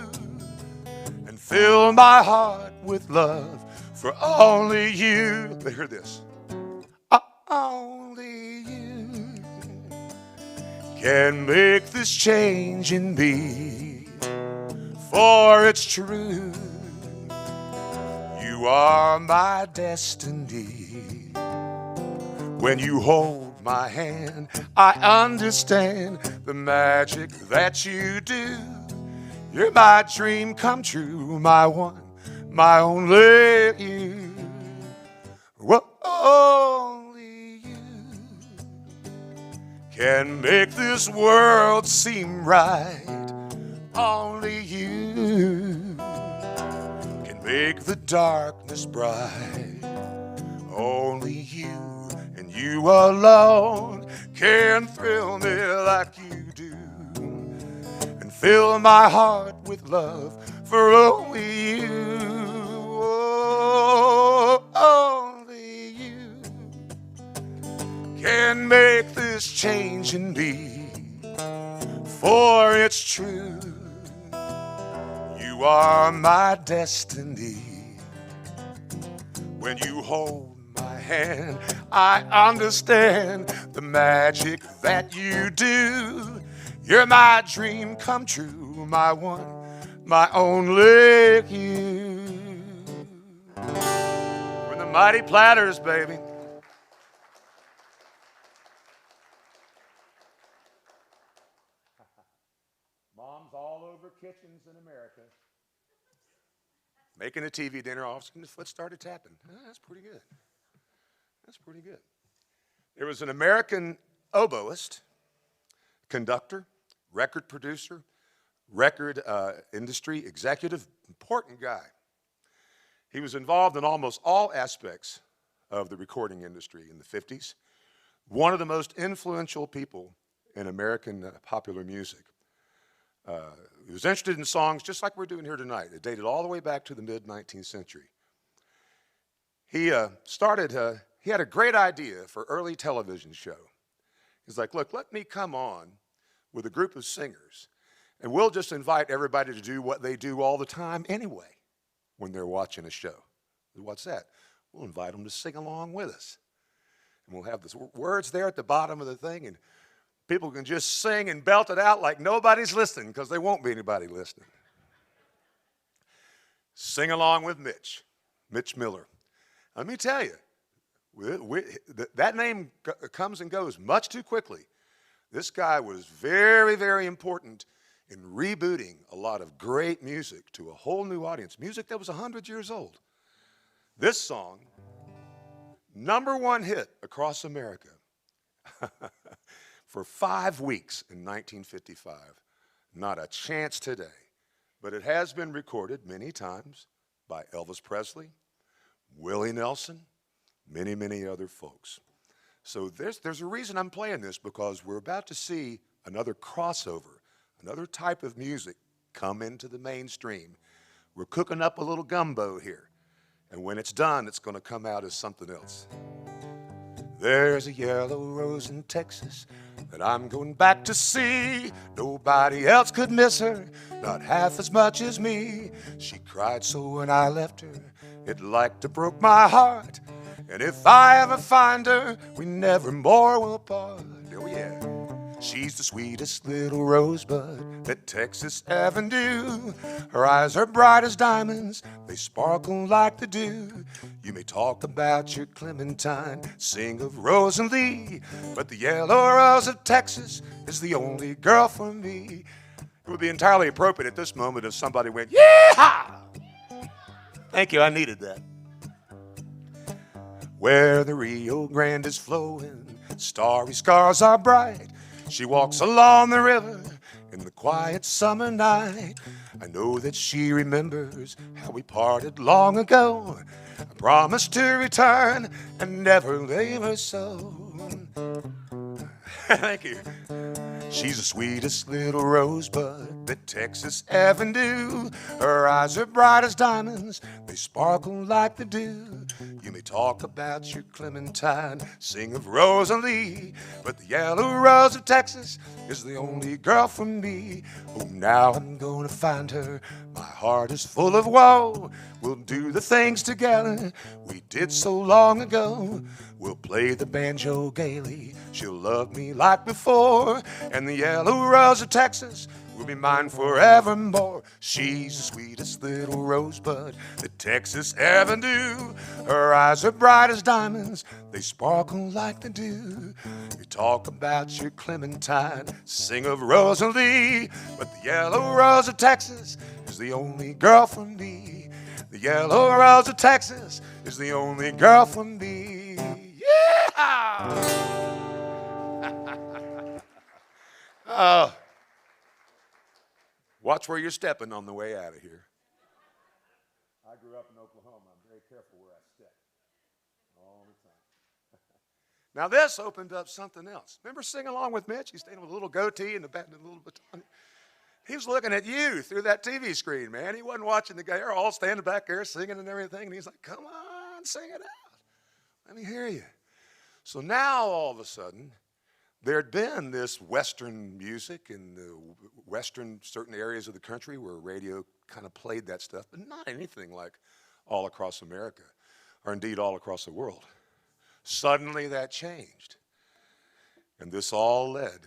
and fill my heart with love for only you. Hear this. Only you can make this change in me, for it's true. You are my destiny. When you hold my hand, I understand the magic that you do. You're my dream come true, my one, my only you. Well, only you can make this world seem right. Only you can make the darkness bright. Only you and you alone can thrill me like you do and fill my heart with love for only you. Oh, only you can make this change in me, For it's true, you are my destiny. When you hold my hand, I understand the magic that you do. You're my dream come true, my one, my only you. We're the Mighty Platters, baby. Moms all over kitchens in America. Making a TV dinner, all of a sudden the foot started tapping. That's pretty good. That's pretty good. There was an American oboist, conductor, record producer, record industry executive, important guy. He was involved in almost all aspects of the recording industry in the 50s. One of the most influential people in American popular music. He was interested in songs just like we're doing here tonight. It dated all the way back to the mid-19th century. He he had a great idea for early television show. He's like, look, let me come on with a group of singers, and we'll just invite everybody to do what they do all the time anyway when they're watching a show. What's that? We'll invite them to sing along with us. And we'll have the words there at the bottom of the thing, and people can just sing and belt it out like nobody's listening, because there won't be anybody listening. Sing along with Mitch Miller. Let me tell you, that name comes and goes much too quickly. This guy was very, very important in rebooting a lot of great music to a whole new audience, music that was 100 years old. This song, #1 hit across America. For 5 weeks in 1955. Not a chance today. But it has been recorded many times by Elvis Presley, Willie Nelson, many, many other folks. So there's a reason I'm playing this, because we're about to see another crossover, another type of music come into the mainstream. We're cooking up a little gumbo here. And when it's done, it's going to come out as something else. There's a yellow rose in Texas that I'm going back to see. Nobody else could miss her, not half as much as me. She cried so when I left her, it like to broke my heart. And if I ever find her, we never more will part. Oh yeah. She's the sweetest little rosebud that Texas ever knew. Her eyes are bright as diamonds, they sparkle like the dew. You may talk about your Clementine, sing of Rosalie, but the yellow rose of Texas is the only girl for me. It would be entirely appropriate at this moment if somebody went, "Yee-haw!" Thank you, I needed that. Where the Rio Grande is flowing, starry scars are bright. She walks along the river in the quiet summer night. I know that she remembers how we parted long ago. I promised to return and never leave her so. Thank you. She's the sweetest little rosebud that Texas ever knew. Her eyes are bright as diamonds, they sparkle like the dew. You may talk about your Clementine, sing of Rosalie, but the yellow rose of Texas is the only girl for me. Oh, now I'm gonna find her, my heart is full of woe. We'll do the things together we did so long ago. We'll play the banjo gaily, she'll love me like before, and the yellow rose of Texas will be mine forevermore. She's the sweetest little rosebud that Texas ever knew. Her eyes are bright as diamonds, they sparkle like the dew. You talk about your Clementine, sing of Rosalie, but the yellow rose of Texas is the only girl for me. The yellow rose of Texas is the only girl for me. Yeah! Oh. Watch where you're stepping on the way out of here. I grew up in Oklahoma. I'm very careful where I step all the time. Now this opened up something else. Remember singing along with Mitch? He's standing with a little goatee and a little baton. He was looking at you through that TV screen, man. He wasn't watching the guy. They're all standing back there singing and everything. And he's like, come on, sing it out. Let me hear you. So now all of a sudden, there had been this Western music in the Western certain areas of the country where radio kind of played that stuff, but not anything like all across America, or indeed all across the world. Suddenly that changed. And this all led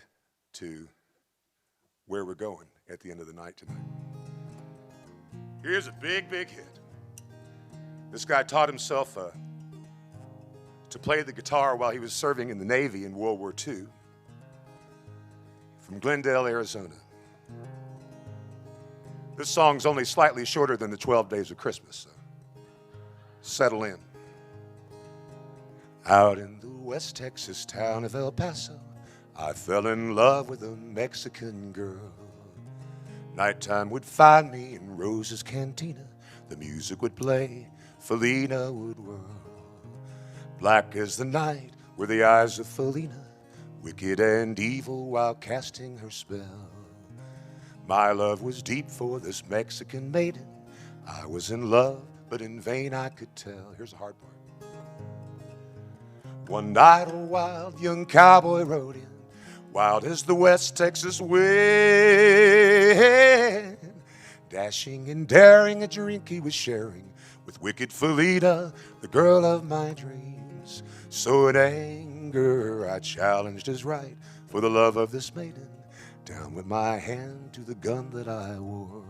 to where we're going at the end of the night tonight. Here's a big, big hit. This guy taught himself to play the guitar while he was serving in the Navy in World War II. From Glendale, Arizona. This song's only slightly shorter than the 12 Days of Christmas, so settle in. Out in the West Texas town of El Paso, I fell in love with a Mexican girl. Nighttime would find me in Rose's Cantina. The music would play, Felina would whirl. Black as the night were the eyes of Felina, wicked and evil while casting her spell. My love was deep for this Mexican maiden. I was in love, but in vain I could tell. Here's the hard part. One night a wild young cowboy rode in, wild as the West Texas wind, dashing and daring a drink he was sharing with wicked Felina, the girl of my dreams. So in anger I challenged his right for the love of this maiden, down with my hand to the gun that I wore.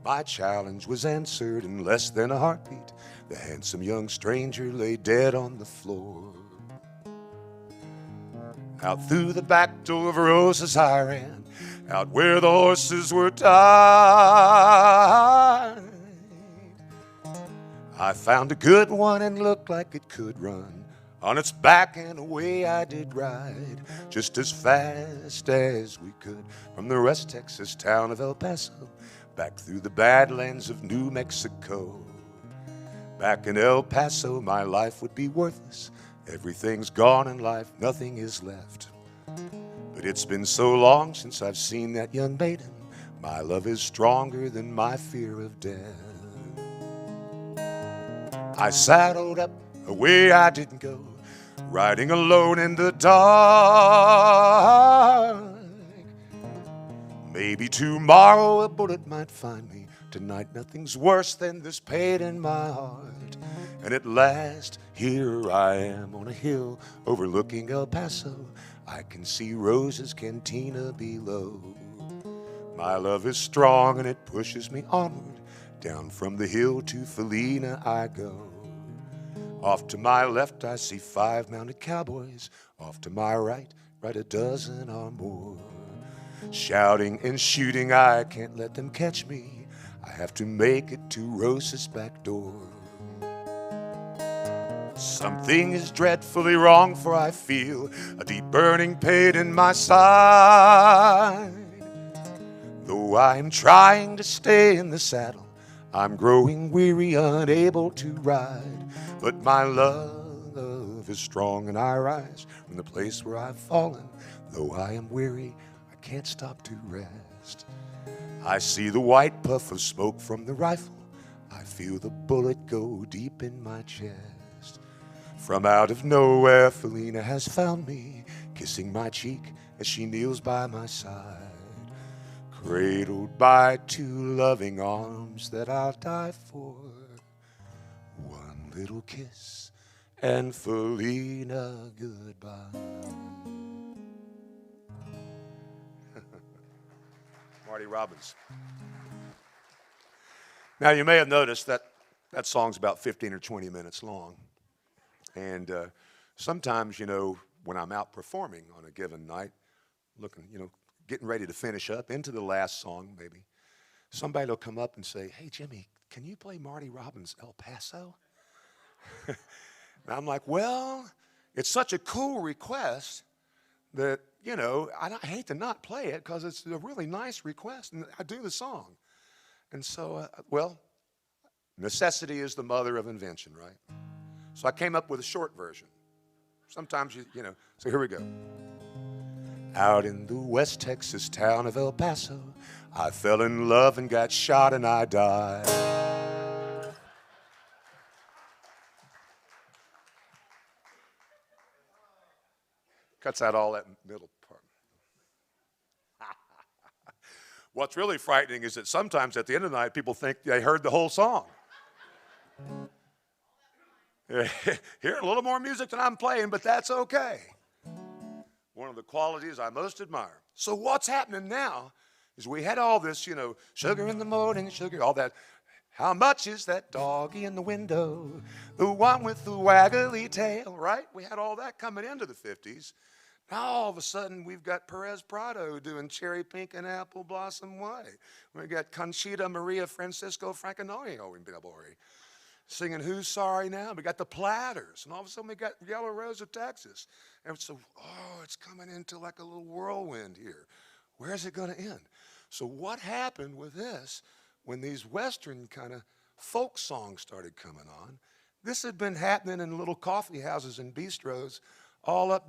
My challenge was answered in less than a heartbeat. The handsome young stranger lay dead on the floor. Out through the back door of Rose's I ran, out where the horses were tied. I found a good one and looked like it could run. On its back and away I did ride, just as fast as we could, from the West Texas town of El Paso, back through the Badlands of New Mexico. Back in El Paso my life would be worthless. Everything's gone in life, nothing is left. But it's been so long since I've seen that young maiden. My love is stronger than my fear of death. I saddled up, away I didn't go, riding alone in the dark. Maybe tomorrow a bullet might find me. Tonight nothing's worse than this pain in my heart. And at last, here I am on a hill overlooking El Paso. I can see Rose's Cantina below. My love is strong and it pushes me onward. Down from the hill to Felina I go. Off to my left I see 5 mounted cowboys. Off to my right a dozen or more. Shouting and shooting, I can't let them catch me. I have to make it to Rose's back door. Something is dreadfully wrong, for I feel a deep burning pain in my side. Though I am trying to stay in the saddle, I'm growing weary, unable to ride. But my love is strong and I rise from the place where I've fallen. Though I am weary, I can't stop to rest. I see the white puff of smoke from the rifle. I feel the bullet go deep in my chest. From out of nowhere, Felina has found me, kissing my cheek as she kneels by my side. Cradled by 2 loving arms that I'll die for. One little kiss and Felina, goodbye. Marty Robbins. Now you may have noticed that that song's about 15 or 20 minutes long. And sometimes, when I'm out performing on a given night, getting ready to finish up into the last song maybe, somebody will come up and say, "Hey, Jimmy, can you play Marty Robbins' El Paso?" And I'm like, well, it's such a cool request that, I hate to not play it because it's a really nice request, and I do the song. And so, necessity is the mother of invention, right? So I came up with a short version. Sometimes, so here we go. Out in the West Texas town of El Paso, I fell in love and got shot and I died. Cuts out all that middle part. What's really frightening is that sometimes at the end of the night, people think they heard the whole song. Hear a little more music than I'm playing, but that's okay. One of the qualities I most admire. So what's happening now is we had all this, sugar in the morning, sugar, all that. How much is that doggy in the window? The one with the waggly tail, right? We had all that coming into the 50s. Now all of a sudden we've got Perez Prado doing Cherry Pink and Apple Blossom Way. We got Conchita Maria Francisco Franconorio in Billboard singing Who's Sorry Now? We got the Platters, and all of a sudden we got Yellow Rose of Texas. And so, it's coming into like a little whirlwind here. Where is it going to end? So what happened with this when these Western kind of folk songs started coming on? This had been happening in little coffee houses and bistros all up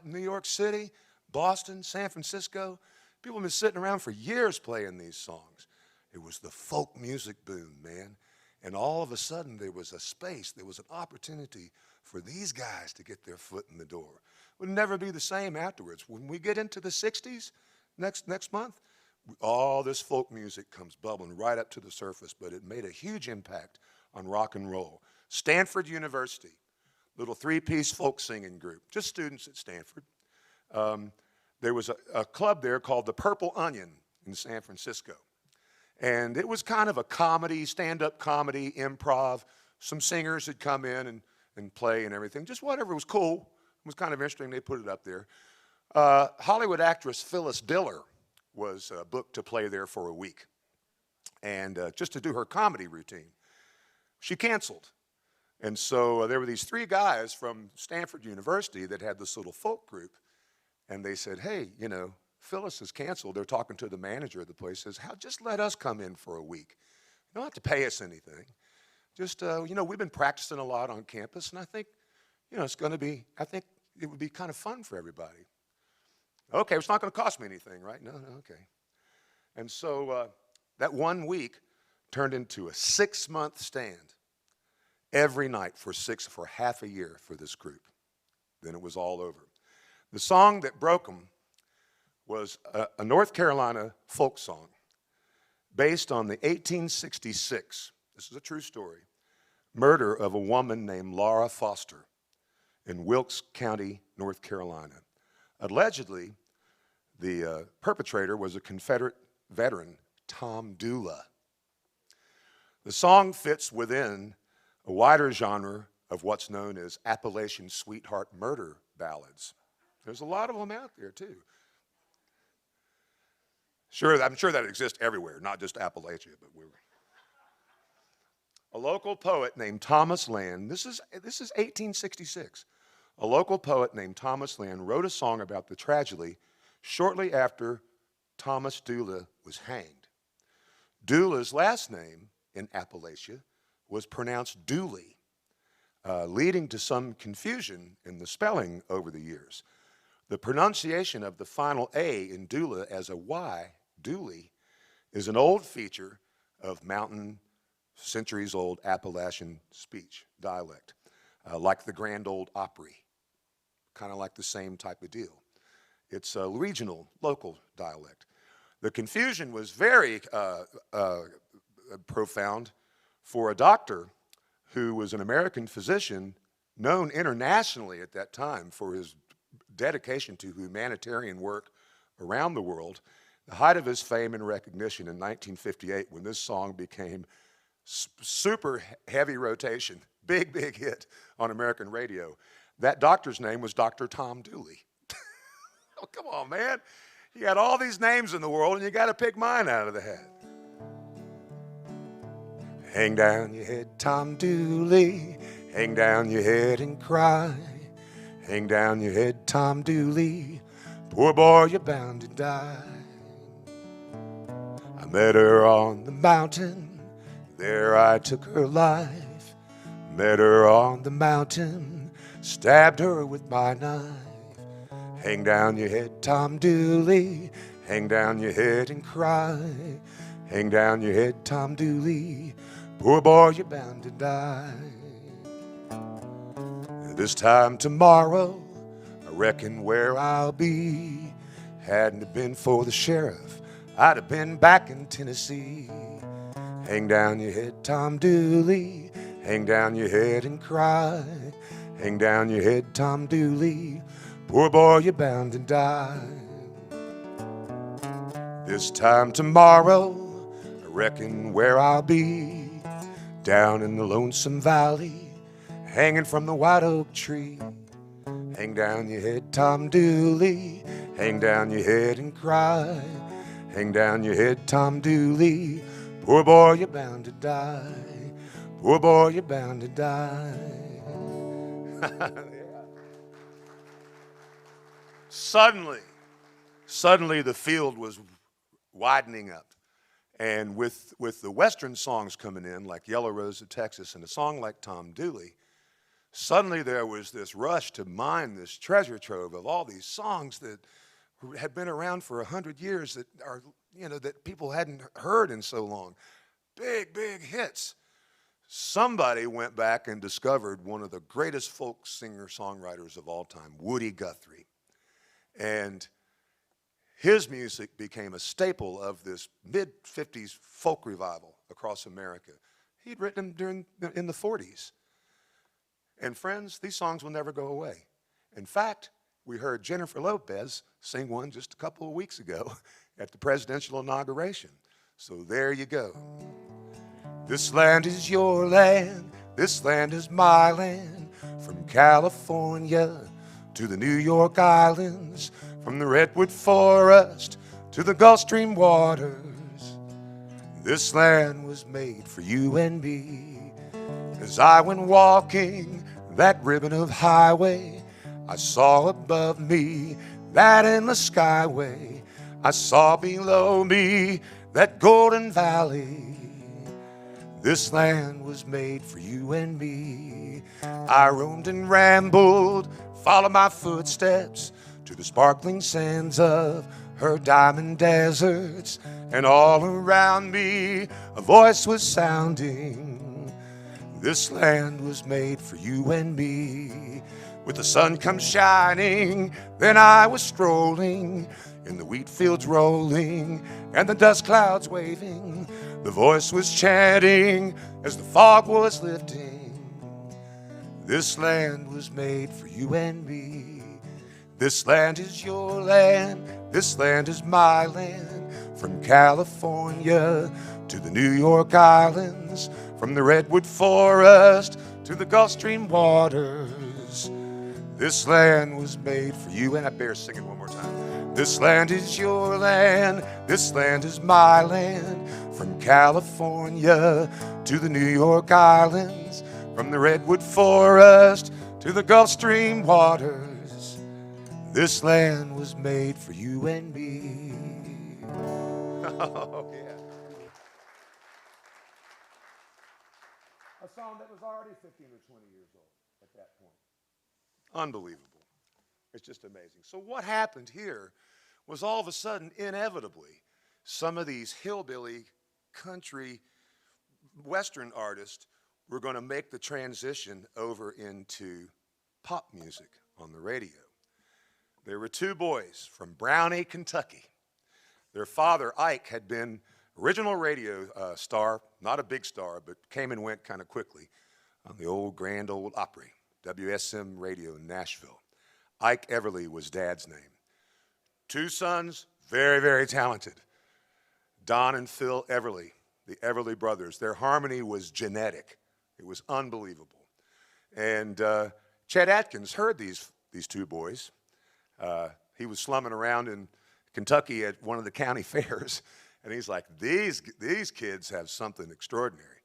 New York City, Boston, San Francisco. People have been sitting around for years playing these songs. It was the folk music boom, man. And all of a sudden, there was a space, there was an opportunity for these guys to get their foot in the door. It would never be the same afterwards. When we get into the 60s, next month, all this folk music comes bubbling right up to the surface, but it made a huge impact on rock and roll. Stanford University, little three-piece folk singing group, just students at Stanford. There was a club there called the Purple Onion in San Francisco. And it was kind of a comedy, stand-up comedy, improv. Some singers had come in and play and everything. Just whatever was cool. It was kind of interesting. They put it up there. Hollywood actress Phyllis Diller was booked to play there for a week. And just to do her comedy routine. She canceled. And so there were these three guys from Stanford University that had this little folk group. And they said, hey, Phyllis is canceled. They're talking to the manager of the place. Says, just let us come in for a week. You don't have to pay us anything. Just, we've been practicing a lot on campus, and I think, it's going to be, I think it would be kind of fun for everybody. Okay, it's not going to cost me anything, right? No, okay. And so that 1 week turned into a 6-month stand every night for half a year for this group. Then it was all over. The song that broke them was a North Carolina folk song based on the 1866, this is a true story, murder of a woman named Laura Foster in Wilkes County, North Carolina. Allegedly, the perpetrator was a Confederate veteran, Tom Dooley. The song fits within a wider genre of what's known as Appalachian sweetheart murder ballads. There's a lot of them out there, too. Sure, I'm sure that exists everywhere, not just Appalachia, but a local poet named Thomas Land, this is 1866. A local poet named Thomas Land wrote a song about the tragedy shortly after Thomas Dooley was hanged. Dooley's last name in Appalachia was pronounced Dooley, leading to some confusion in the spelling over the years. The pronunciation of the final A in Dooley as a Y, Dooley, is an old feature of mountain, centuries-old Appalachian speech, dialect, like the Grand Old Opry, kind of like the same type of deal. It's a regional, local dialect. The confusion was very profound for a doctor who was an American physician known internationally at that time for his dedication to humanitarian work around the world. The height of his fame and recognition in 1958 when this song became super heavy rotation, big hit on American radio. That doctor's name was Dr. Tom Dooley. Oh, come on, man. You got all these names in the world and you got to pick mine out of the hat. Hang down your head, Tom Dooley. Hang down your head and cry. Hang down your head, Tom Dooley. Poor boy, you're bound to die. I met her on the mountain. There I took her life. Met her on the mountain. Stabbed her with my knife. Hang down your head, Tom Dooley. Hang down your head and cry. Hang down your head, Tom Dooley. Poor boy, you're bound to die. This time tomorrow, I reckon where I'll be. Hadn't it been for the sheriff, I'd have been back in Tennessee. Hang down your head, Tom Dooley. Hang down your head and cry. Hang down your head, Tom Dooley. Poor boy, you're bound to die. This time tomorrow, I reckon where I'll be. Down in the lonesome valley, hanging from the white oak tree. Hang down your head, Tom Dooley. Hang down your head and cry. Hang down your head, Tom Dooley. Poor boy, you're bound to die. Poor boy, you're bound to die. Suddenly the field was widening up. And with the Western songs coming in, like Yellow Rose of Texas, and a song like Tom Dooley, suddenly there was this rush to mine this treasure trove of all these songs that had been around for 100 years that are, that people hadn't heard in so long. Big, big hits. Somebody went back and discovered one of the greatest folk singer-songwriters of all time, Woody Guthrie. And his music became a staple of this mid-50s folk revival across America. He'd written them in the 40s. And friends, these songs will never go away. In fact, we heard Jennifer Lopez sing one just a couple of weeks ago at the presidential inauguration. So there you go. This land is your land, this land is my land, from California to the New York Islands, from the Redwood Forest to the Gulf Stream waters. This land was made for you and me. As I went walking that ribbon of highway, I saw above me that endless skyway. I saw below me that golden valley. This land was made for you and me. I roamed and rambled, followed my footsteps to the sparkling sands of her diamond deserts. And all around me a voice was sounding. This land was made for you and me. With the sun come shining, then I was strolling in the wheat fields rolling and the dust clouds waving. The voice was chanting as the fog was lifting. This land was made for you and me. This land is your land, this land is my land, from California to the New York Islands, from the Redwood Forest to the Gulf Stream waters. This land was made for you, and I bear singing one more time. This land is your land, this land is my land, from California to the New York Islands, from the Redwood Forest to the Gulf Stream waters. This land was made for you and me. Oh, yeah. A song that was already 15 or 20 years old at that point. Unbelievable. It's just amazing. So what happened here was all of a sudden, inevitably, some of these hillbilly country Western artists were going to make the transition over into pop music on the radio. There were two boys from Brownie, Kentucky. Their father, Ike, had been original radio star, not a big star, but came and went kind of quickly on the old Grand Ole Opry, WSM radio in Nashville. Ike Everly was Dad's name. Two sons, very, very talented. Don and Phil Everly, the Everly brothers. Their harmony was genetic. It was unbelievable. And Chet Atkins heard these two boys. He was slumming around in Kentucky at one of the county fairs, and he's like, these kids have something extraordinary.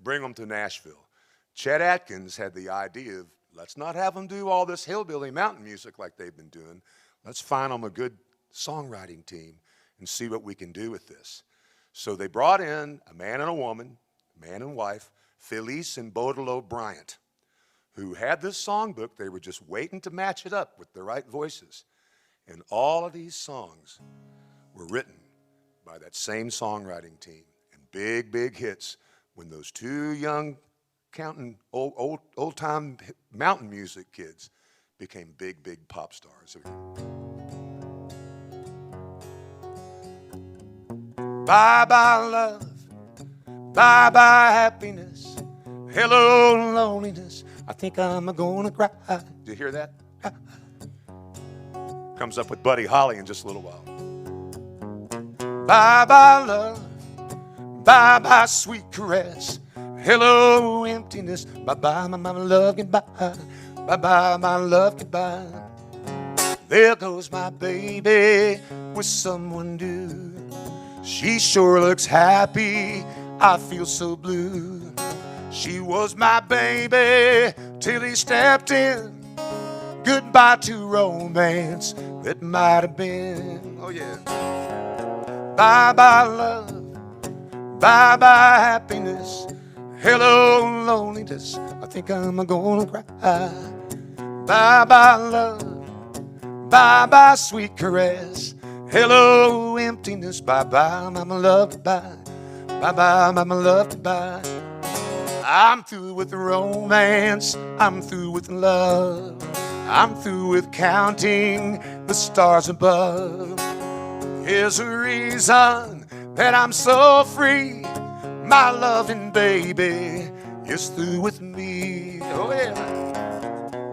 Bring them to Nashville. Chet Atkins had the idea of, let's not have them do all this hillbilly mountain music like they've been doing. Let's find them a good songwriting team and see what we can do with this. So they brought in a man and a woman, man and wife, Felice and Baudelaire Bryant, who had this songbook. They were just waiting to match it up with the right voices. And all of these songs were written by that same songwriting team. And big, big hits when those two young old-time mountain music kids became big, big pop stars. Bye-bye love, bye-bye happiness, hello loneliness, I think I'm gonna cry. Did you hear that? Comes up with Buddy Holly in just a little while. Bye-bye love, bye-bye sweet caress, hello emptiness, bye-bye my love goodbye, bye-bye my love goodbye. There goes my baby with someone new. She sure looks happy, I feel so blue. She was my baby till he stepped in. Goodbye to romance that might have been. Oh yeah. Bye-bye love, bye-bye happiness, hello loneliness, I think I'm gonna cry. Bye-bye love, bye-bye sweet caress, hello emptiness, bye-bye my love goodbye, bye-bye my love goodbye. I'm through with romance, I'm through with love, I'm through with counting the stars above. Here's a reason that I'm so free, my loving baby is through with me. Oh yeah.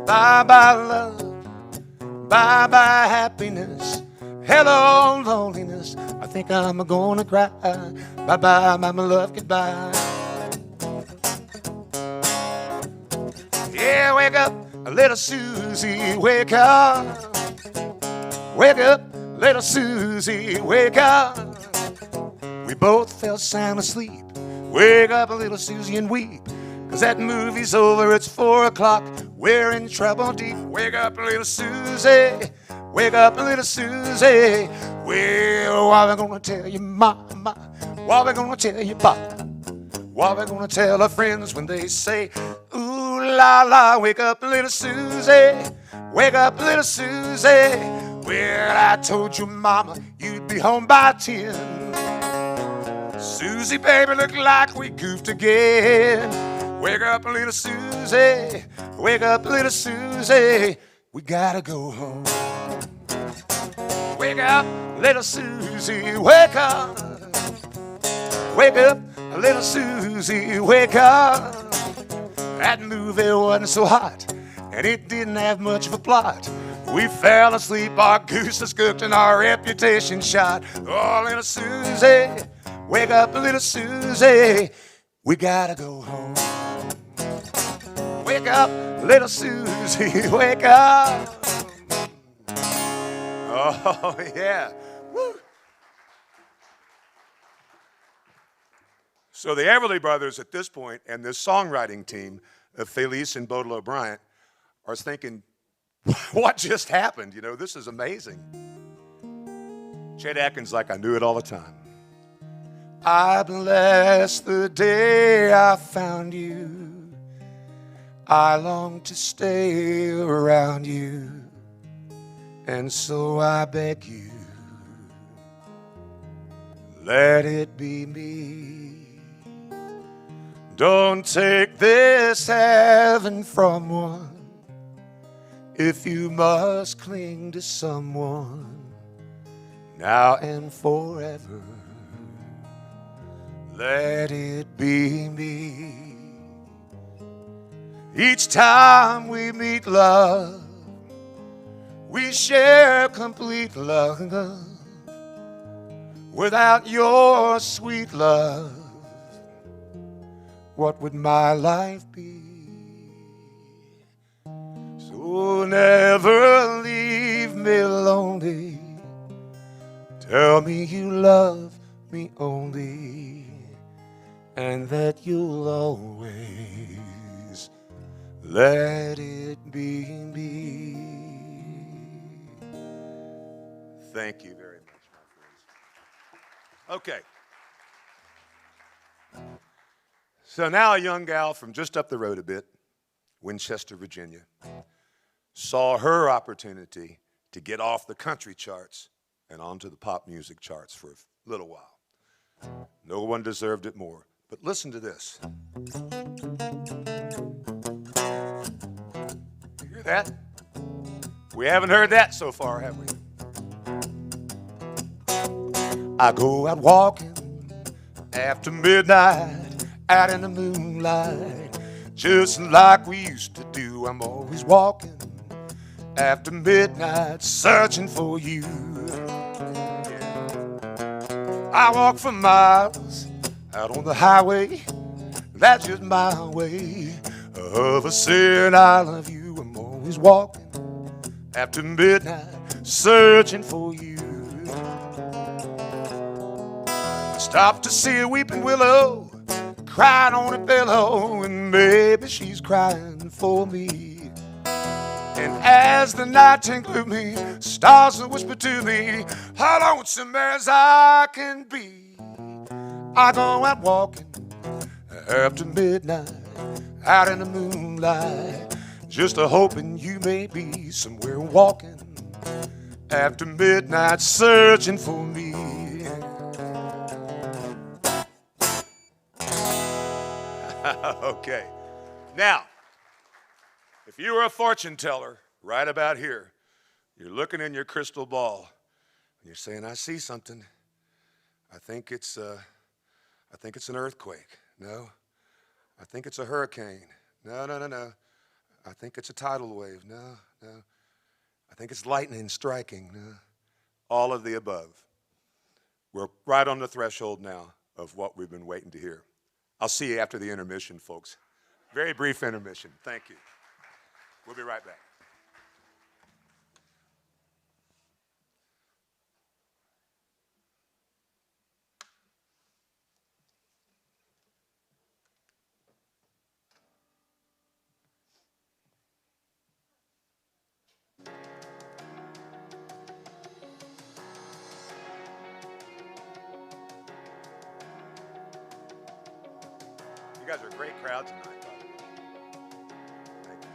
Bye-bye love, bye-bye happiness, hello loneliness, I think I'm gonna cry. Bye-bye my love goodbye. Yeah, wake up, little Susie, wake up. Wake up, little Susie, wake up. We both fell sound asleep. Wake up, little Susie, and weep, 'cause that movie's over, it's 4 o'clock. We're in trouble deep. Wake up, little Susie. Wake up, little Susie. Well, what are we gonna tell your mama? What are we gonna tell your papa? What are we gonna tell our friends when they say, ooh la la, wake up, little Susie. Wake up, little Susie. Well, I told your mama you'd be home by 10. Susie, baby, look like we goofed again. Wake up, little Susie. Wake up, little Susie. We gotta go home. Wake up, little Susie. Wake up. Wake up, little Susie. Wake up. That movie wasn't so hot, and it didn't have much of a plot. We fell asleep, our goose was cooked, and our reputation shot. Oh, little Susie, wake up, little Susie, we gotta go home. Wake up, little Susie, wake up. Oh, yeah. Woo. So the Everly Brothers at this point, and this songwriting team of Felice and Baudelaire Bryant, are thinking, what just happened? You know, this is amazing. Chet Atkins like, I knew it all the time. I bless the day I found you. I long to stay around you. And so I beg you, let it be me. Don't take this heaven from one. If you must cling to someone now and forever, let it be me. Each time we meet, love, we share complete love. Without your sweet love, what would my life be? So never leave me lonely. Tell me you love me only, and that you'll always let it be me. Thank you very much, my friends. Okay. So now a young gal from just up the road a bit, Winchester, Virginia, saw her opportunity to get off the country charts and onto the pop music charts for a little while. No one deserved it more. But listen to this. You hear that? We haven't heard that so far, have we? I go out walking after midnight, out in the moonlight, just like we used to do. I'm always walking after midnight, searching for you. I walk for miles out on the highway. That's just my way of saying I love you. I'm always walking after midnight, searching for you. Stop to see a weeping willow, crying on a pillow, and maybe she's crying for me. And as the night tinkled me, stars whisper to me, how lonesome as I can be. I go out walking after midnight, out in the moonlight, just a hoping you may be somewhere walking after midnight, searching for me. Okay. Now, if you were a fortune teller right about here, you're looking in your crystal ball, and you're saying, I see something. I think it's an earthquake. No. I think it's a hurricane. No. I think it's a tidal wave. No. I think it's lightning striking. No. All of the above. We're right on the threshold now of what we've been waiting to hear. I'll see you after the intermission, folks. Very brief intermission. Thank you. We'll be right back. You guys are a great crowd tonight, by the way. Thank you.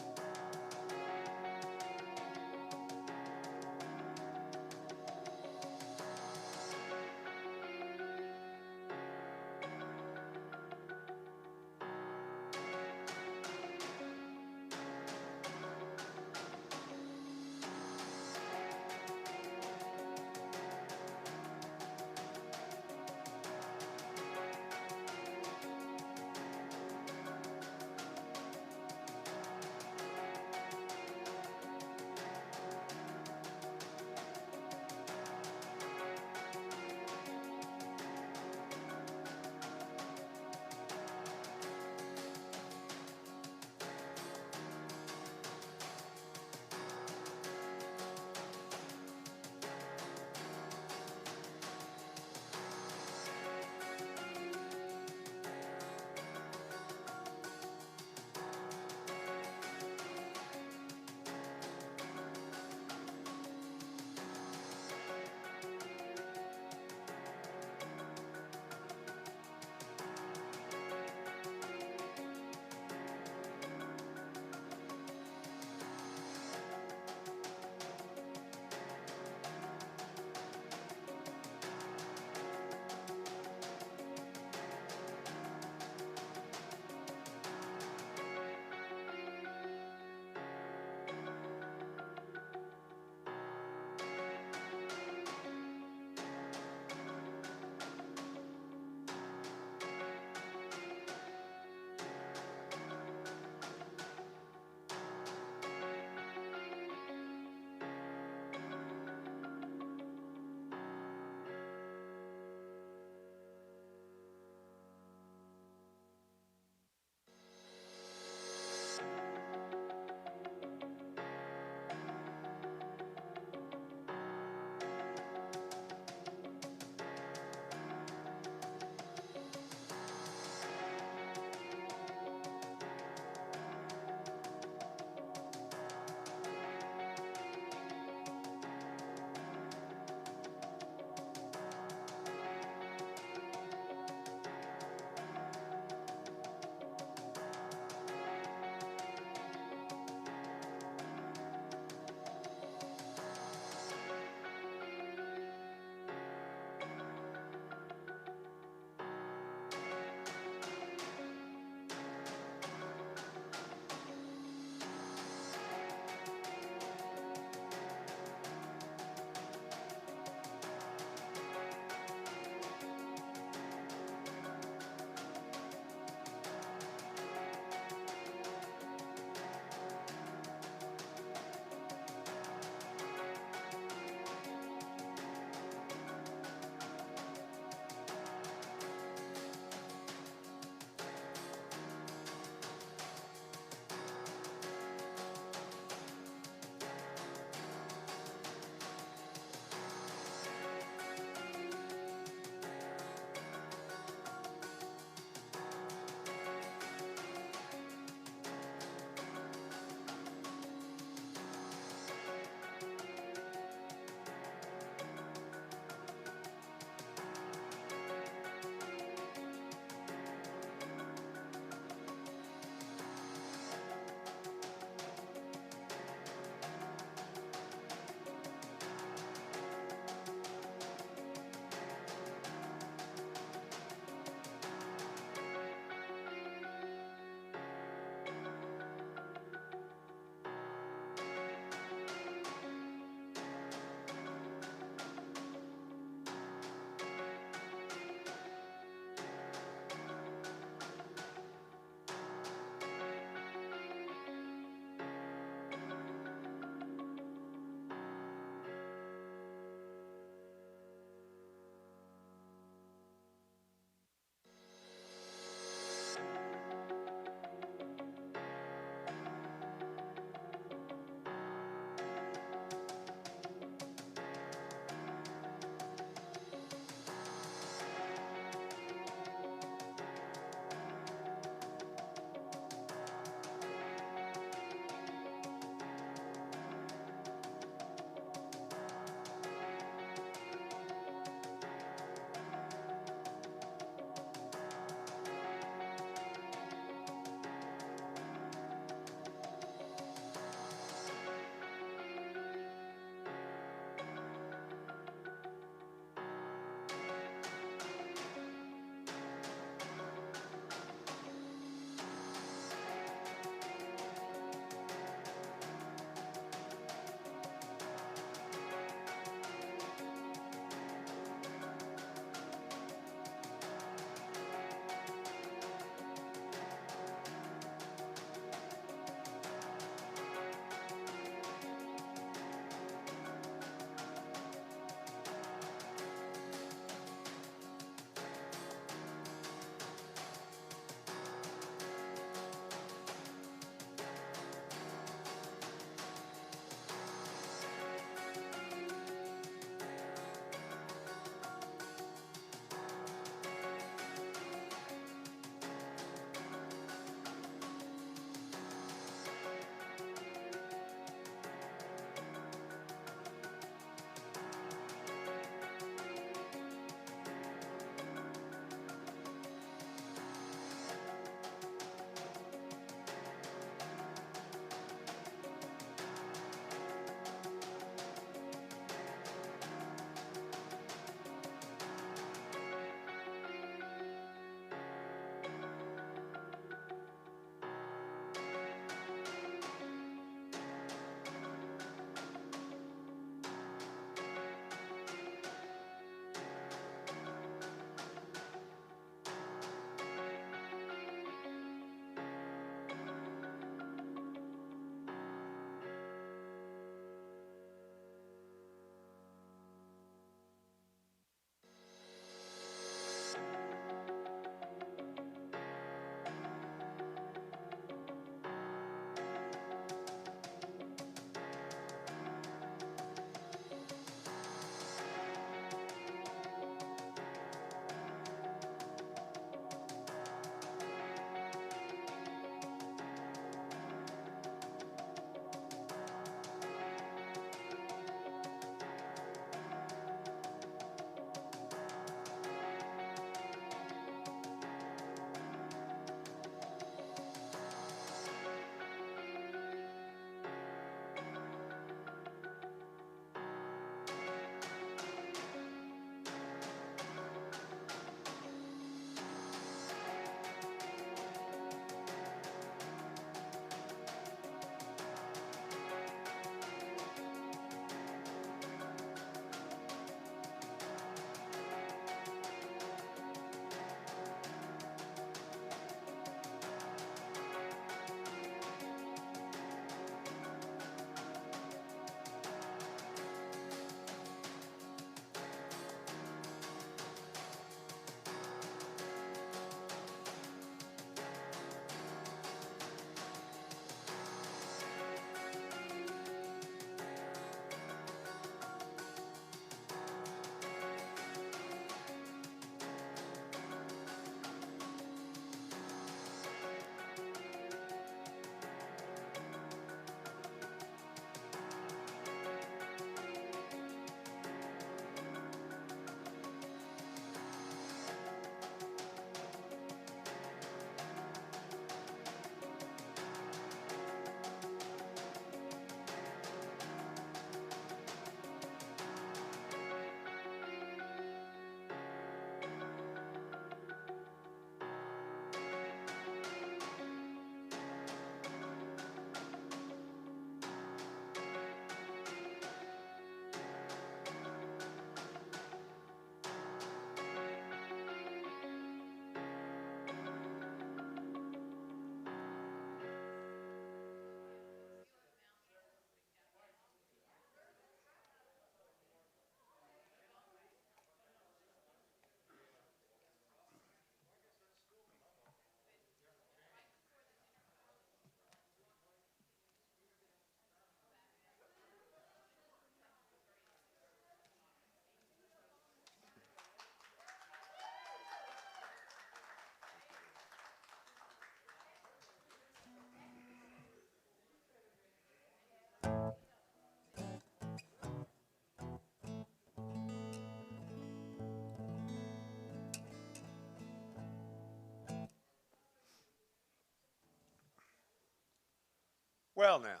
Well, now,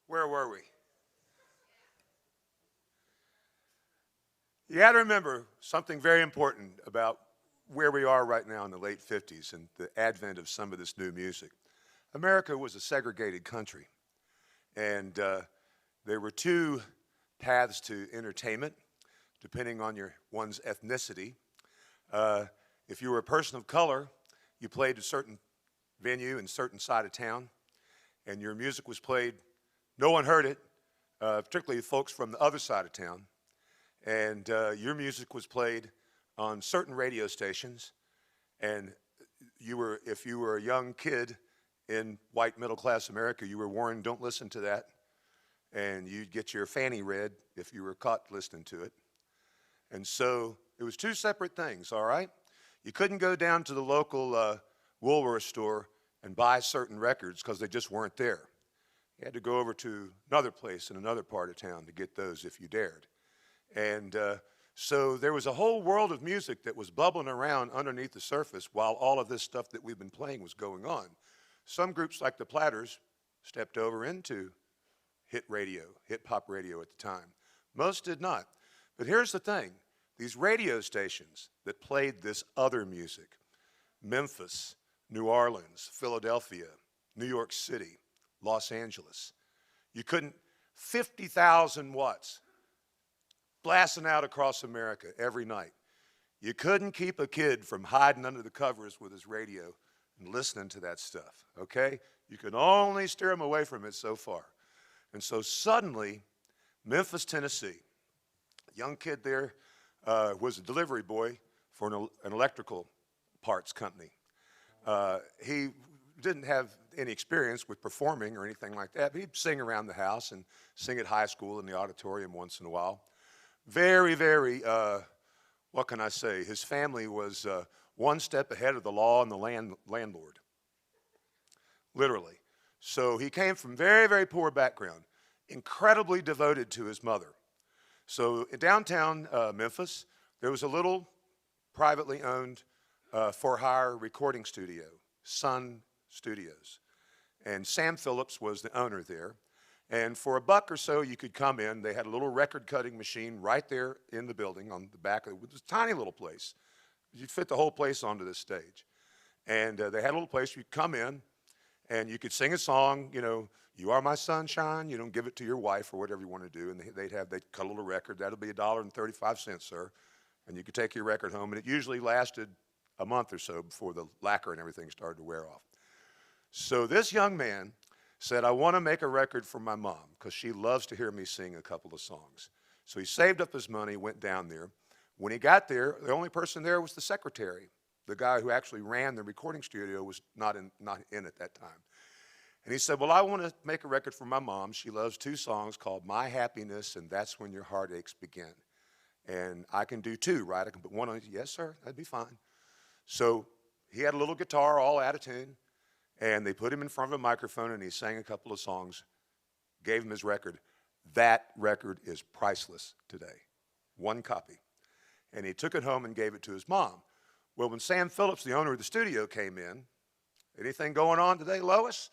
where were we? You got to remember something very important about where we are right now in the late 50s and the advent of some of this new music. America was a segregated country, and there were two paths to entertainment, depending on one's ethnicity. If you were a person of color, you played a certain venue in a certain side of town, and your music was played. No one heard it, particularly folks from the other side of town. And your music was played on certain radio stations, and if you were a young kid in white middle-class America, you were warned, don't listen to that, and you'd get your fanny read if you were caught listening to it. And so it was two separate things, all right? You couldn't go down to the local Woolworth store and buy certain records because they just weren't there. You had to go over to another place in another part of town to get those if you dared. And so there was a whole world of music that was bubbling around underneath the surface while all of this stuff that we've been playing was going on. Some groups like the Platters stepped over into hit hop radio at the time. Most did not. But here's the thing. These radio stations that played this other music, Memphis, New Orleans, Philadelphia, New York City, Los Angeles, you couldn't, 50,000 watts blasting out across America every night. You couldn't keep a kid from hiding under the covers with his radio and listening to that stuff, okay? You could only steer him away from it so far. And so suddenly, Memphis, Tennessee, a young kid there was a delivery boy for an electrical parts company. He didn't have any experience with performing or anything like that, but he'd sing around the house and sing at high school in the auditorium once in a while. Very, very, what can I say? His family was one step ahead of the law and the landlord, literally. So he came from very, very poor background, incredibly devoted to his mother. So in downtown Memphis, there was a little privately owned for-hire recording studio, Sun Studios. And Sam Phillips was the owner there. And for $1 or so, you could come in. They had a little record-cutting machine right there in the building on the back of it. It was a tiny little place. You'd fit the whole place onto this stage. And they had a little place. You'd come in, and you could sing a song, you know, "You Are My Sunshine," you know, give it to your wife or whatever you want to do. And they'd cut a little record. That'll be $1.35, sir. And you could take your record home. And it usually lasted a month or so before the lacquer and everything started to wear off. So this young man said, I want to make a record for my mom because she loves to hear me sing a couple of songs. So he saved up his money, went down there. When he got there, the only person there was the secretary. The guy who actually ran the recording studio was not in at that time. And he said, well, I want to make a record for my mom. She loves two songs called My Happiness and That's When Your Heartaches Begin. And I can do two, right? I can put one on. Yes, sir, that'd be fine. So he had a little guitar all out of tune. And they put him in front of a microphone, and he sang a couple of songs, gave him his record. That record is priceless today. One copy. And he took it home and gave it to his mom. Well, when Sam Phillips, the owner of the studio, came in, anything going on today, Lois?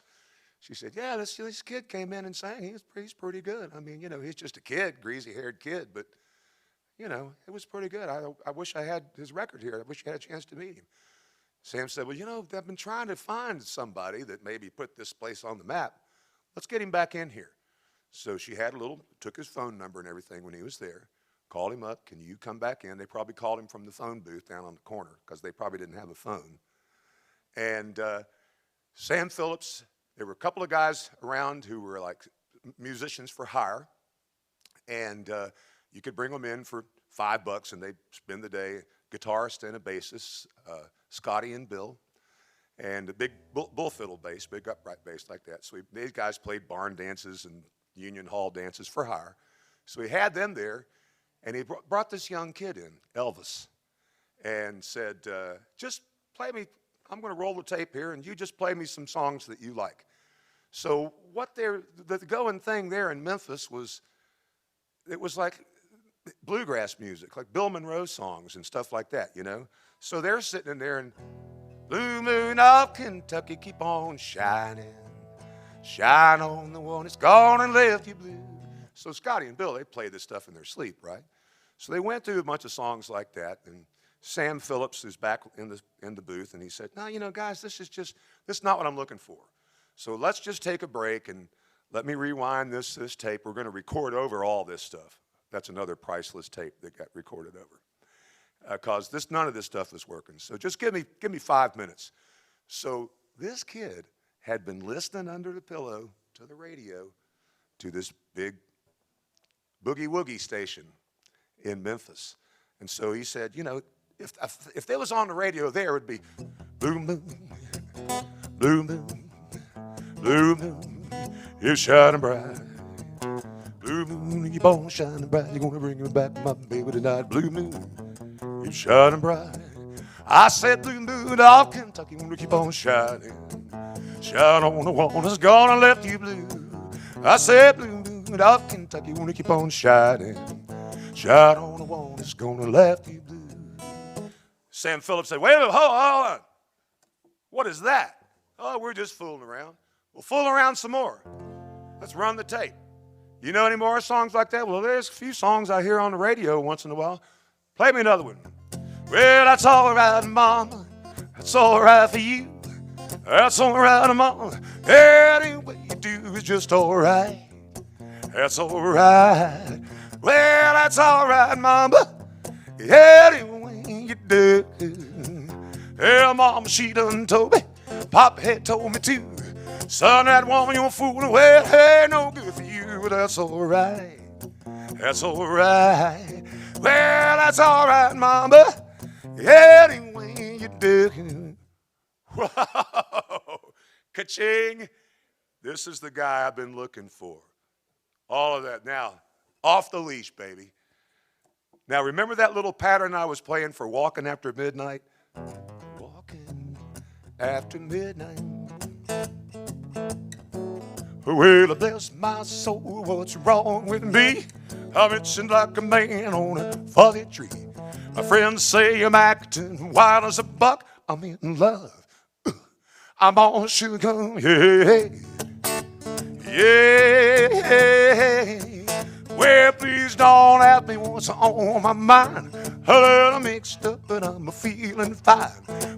She said, yeah, this kid came in and sang. He's pretty good. I mean, you know, he's just a kid, greasy-haired kid, but, you know, it was pretty good. I wish I had his record here. I wish you had a chance to meet him. Sam said, well, you know, I've been trying to find somebody that maybe put this place on the map. Let's get him back in here. So she took his phone number and everything when he was there, called him up, can you come back in? They probably called him from the phone booth down on the corner because they probably didn't have a phone. And Sam Phillips, there were a couple of guys around who were like musicians for hire. And you could bring them in for $5 and they'd spend the day, guitarist and a bassist, Scotty and Bill, and a big bull fiddle bass, big upright bass like that. So these guys played barn dances and union hall dances for hire. So he had them there, and he brought this young kid in, Elvis, and said, just play me, I'm going to roll the tape here, and you just play me some songs that you like. So the going thing there in Memphis was, it was like bluegrass music, like Bill Monroe songs and stuff like that, you know. So they're sitting in there and blue moon of Kentucky keep on shining. Shine on the one that's gone and left you blue. So Scotty and Bill, they played this stuff in their sleep, right? So they went through a bunch of songs like that, and Sam Phillips is back in the booth, and he said, no, you know, guys, this is not what I'm looking for. So let's just take a break and let me rewind this tape. We're going to record over all this stuff. That's another priceless tape that got recorded over. Because none of this stuff was working. So just give me 5 minutes. So this kid had been listening under the pillow to the radio to this big boogie woogie station in Memphis. And so he said, you know, if they was on the radio there, it would be blue moon, blue moon, blue moon, you're shining bright. Blue moon, keep on shining bright. You're gonna bring me back my baby tonight. Blue moon, you're shining bright. I said blue moon off Kentucky, wanna keep on shining. Shine on the one that's gone and left you blue. I said blue moon off Kentucky, wanna keep on shining. Shine on the one that's gonna left you blue. Sam Phillips said, wait a minute, hold on. What is that? Oh, we're just fooling around. We'll fool around some more. Let's run the tape. You know any more songs like that? Well, there's a few songs I hear on the radio once in a while. Play me another one. Well, that's all right, Mama. That's all right for you. That's all right, Mama. Any way you do is just all right. That's all right. Well, that's all right, Mama. Any way you do. Yeah, Mama, she done told me. Papa had told me too. Son, that woman you're fooling, well, hey, no good for you, but that's all right. That's all right. Well, that's all right, Mama. Anyway you do. Whoa. Ka-ching. This is the guy I've been looking for. All of that. Now, off the leash, baby. Now, remember that little pattern I was playing for Walking After Midnight? Walking after midnight. Well, bless my soul, what's wrong with me? I'm itching like a man on a fuzzy tree. My friends say I'm acting wild as a buck. I'm in love. I'm on sugar, yeah. Yeah. Well, please don't ask me what's on my mind. A little mixed up, but I'm feeling fine.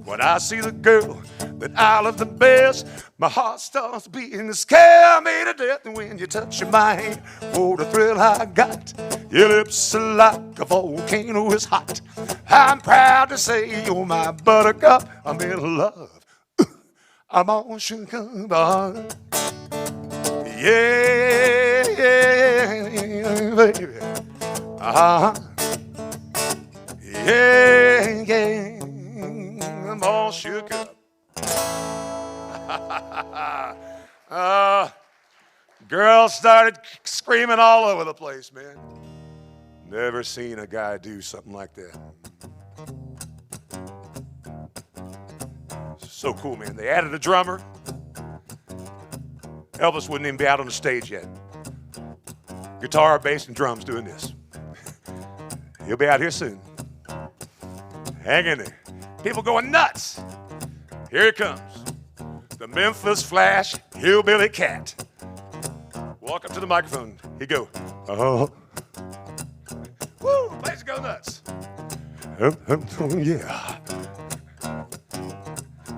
When I see the girl that I love the best, my heart starts beating, scare me to death. And when you touch my hand, oh, the thrill I got. Your lips are like a volcano is hot. I'm proud to say you're my buttercup. I'm in love. I'm on sugar, bar. Yeah, baby. Yeah, yeah. I'm all shook up. Girls started screaming all over the place, man. Never seen a guy do something like that. So cool, man. They added a drummer. Elvis wouldn't even be out on the stage yet. Guitar, bass, and drums doing this. He'll be out here soon. Hang in there. People going nuts. Here it comes. The Memphis Flash Hillbilly Cat. Walk up to the microphone. He go, oh. Woo, place go nuts. Yeah.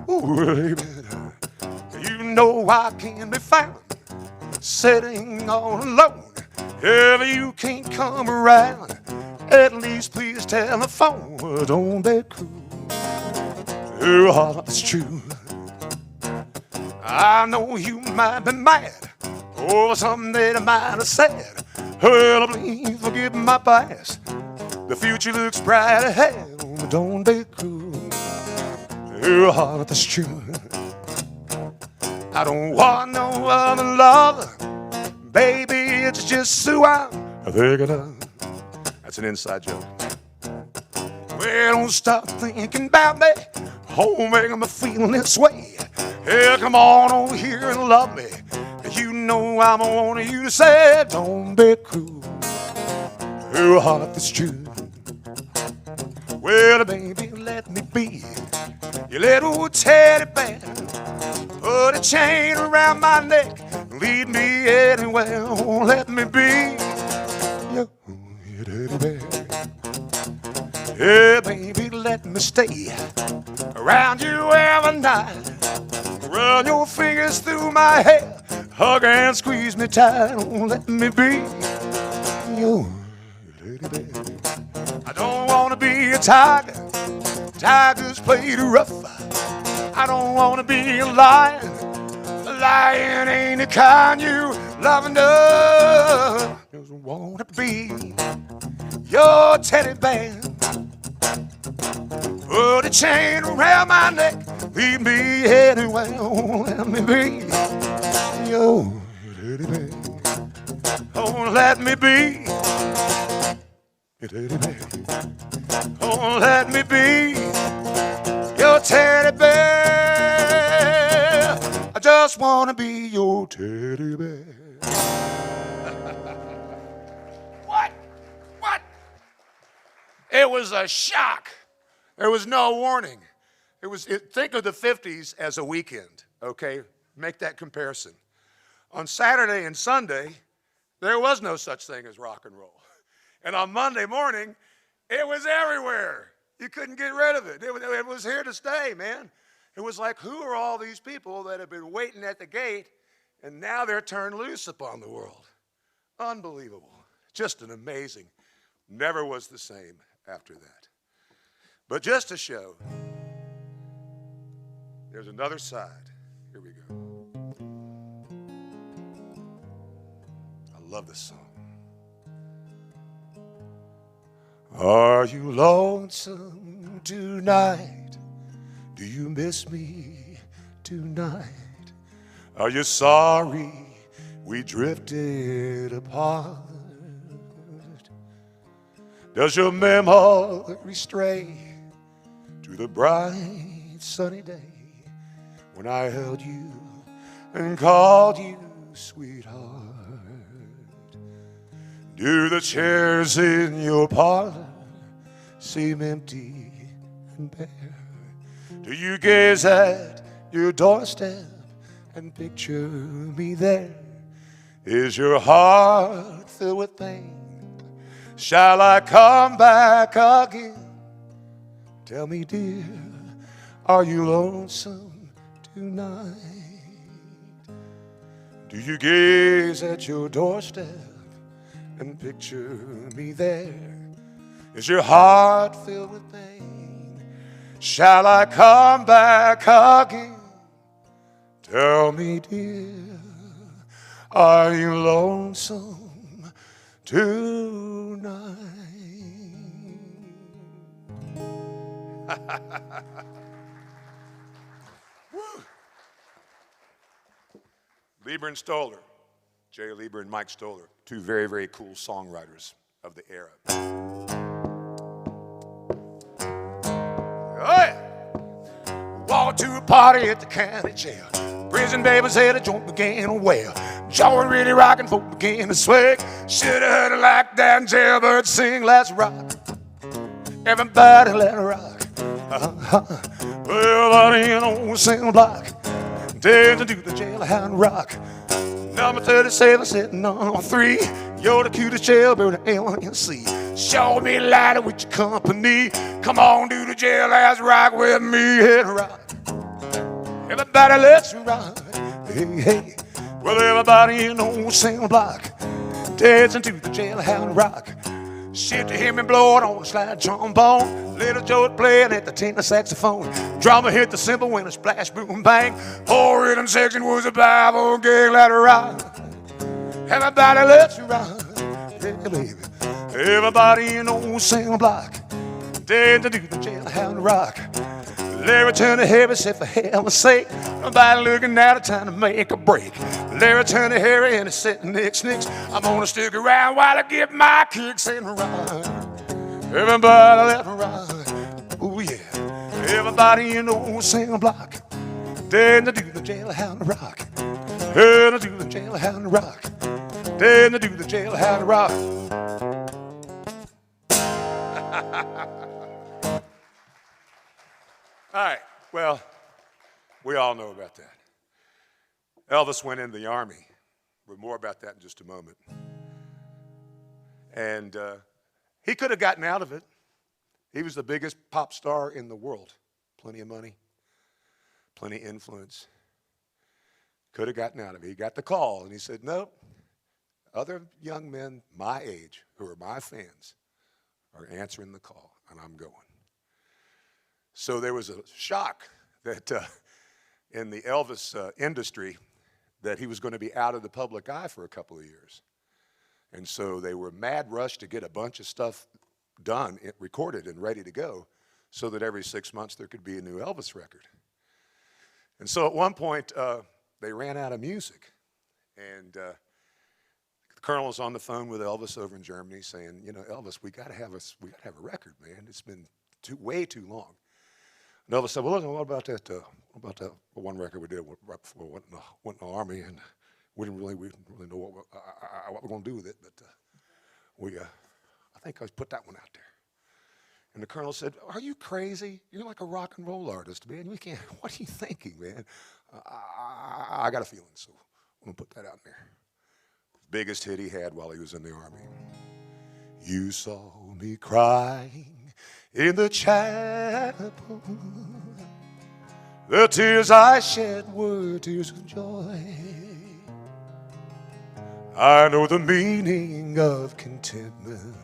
Ooh, you know I can be found sitting all alone. If you can't come around, at least please telephone. Don't be cruel. Oh, it's true. I know you might be mad over something that I might have said. Well, please forgive my past. The future looks bright ahead. Don't be cruel. Your heart is true. I don't want no other lover. Baby, it's just who I'm thinking of. That's an inside joke. Well, don't stop thinking about me. Oh, making me feel this way. Yeah, come on over here and love me. You know I'm wanting you to say, don't be cruel. Your heart is true. Well, baby, let me be your little teddy bear. Put a chain around my neck. Lead me anywhere, let me be your teddy bear. Yeah, baby, let me stay around you every night. Run your fingers through my hair, hug and squeeze me tight. Let me be your teddy bear. I don't want to be a tiger. Tigers play too rough. I don't want to be a lion. A lion ain't the kind you love enough. Just want to be your teddy bear. Put a chain around my neck. Lead me anywhere. Let me be your teddy bear. Oh, let me be your teddy bear. Oh, let me be your teddy bear. I just want to be your teddy bear. What? What? It was a shock. There was no warning. Think of the 50s as a weekend, okay? Make that comparison. On Saturday and Sunday, there was no such thing as rock and roll. And on Monday morning, it was everywhere. You couldn't get rid of it. It was here to stay, man. It was like, who are all these people that have been waiting at the gate, and now they're turned loose upon the world? Unbelievable. Just an amazing. Never was the same after that. But just to show, there's another side. Here we go. I love this song. Are you lonesome tonight? Do you miss me tonight? Are you sorry we drifted apart? Does your memory stray to the bright sunny day when I held you and called you sweetheart? Do the chairs in your parlor seem empty and bare? Do you gaze at your doorstep and picture me there? Is your heart filled with pain? Shall I come back again? Tell me, dear, are you lonesome tonight? Do you gaze at your doorstep and picture me there? Is your heart filled with pain? Shall I come back again? Tell me, dear, are you lonesome tonight? Lieber and Stoller, Jerry Lieber and Mike Stoller, two very, very cool songwriters of the era. Oh, yeah. Walked to a party at the county jail. Prison babies had a joint began to wail. Jaw really rocking, folk began to sway. Should have heard it like that jailbird sing, let's rock. Everybody let it rock. Well, out in on the same block, dancing to the jailhouse rock. Number 37 sitting on 3. You're the cutest jailbird in LNC. Show me lighter with your company. Come on, do the jailhouse rock with me and rock. Everybody let's rock. Hey, hey. Well, everybody in on the same block, dancing to the jailhouse rock. Shit to him and blow it on the slide trombone. Little Joe playing at the tenor saxophone. Drummer hit the cymbal when a splash, boom, bang. Whole rhythm section was a Bible gang, let it rock. Everybody let's rock. Yeah, baby. Everybody in on the same block, dancing to the jailhouse rock. Larry turned to Harry, said for hell's sake, nobody looking at it, time to make a break. Larry turned to Harry and he said, Nix, I'm gonna stick around while I get my kicks and rock. Everybody let me rock. Oh yeah. Everybody in the same block, dancing to the jailhouse rock. Dancing to the jailhouse rock. Dancing to the jailhouse rock. All right, well, we all know about that. Elvis went in the army But more about that in just a moment. And he could have gotten out of it. He was the biggest pop star in the world. Plenty of money, plenty of influence. Could have gotten out of it. He got the call, and he said, no, other young men my age who are my fans are answering the call, and I'm going. So there was a shock that in the Elvis industry that he was going to be out of the public eye for a couple of years. And so they were mad rush to get a bunch of stuff done, recorded and ready to go, so that every 6 months there could be a new Elvis record. And so at one point, they ran out of music. And the colonel was on the phone with Elvis over in Germany saying, you know, Elvis, we got to have a record, man. It's been way too long. And Elvis said, well, listen, what about that one record we did right before we went in the Army, and we didn't really know what we're going to do with it, but I think I put that one out there. And the colonel said, are you crazy? You're like a rock and roll artist, man. We can't, what are you thinking, man? I got a feeling, so I'm going to put that out there. Biggest hit he had while he was in the Army. You saw me crying in the chapel. The tears I shed were tears of joy. I know the meaning of contentment.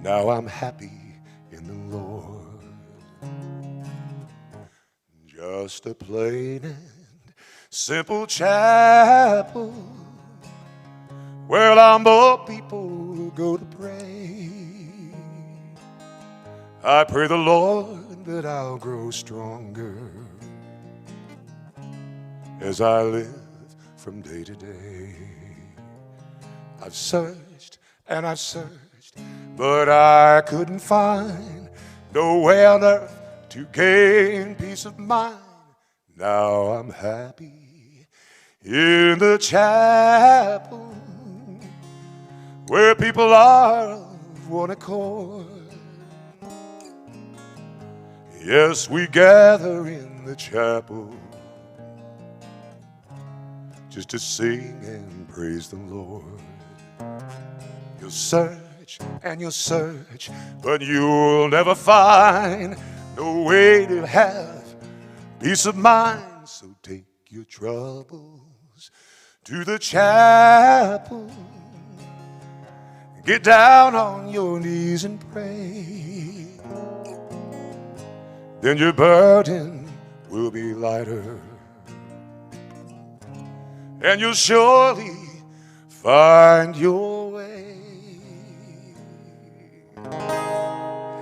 Now I'm happy in the Lord. Just a plain and simple chapel where humble people go to pray. I pray the Lord that I'll grow stronger as I live from day to day. I've searched and I've searched, but I couldn't find no way on earth to gain peace of mind. Now I'm happy in the chapel where people are of one accord. Yes, we gather in the chapel just to sing and praise the Lord. You'll search and you'll search, but you'll never find no way to have peace of mind. So take your troubles to the chapel. Get down on your knees and pray. Then your burden will be lighter, and you'll surely find your way.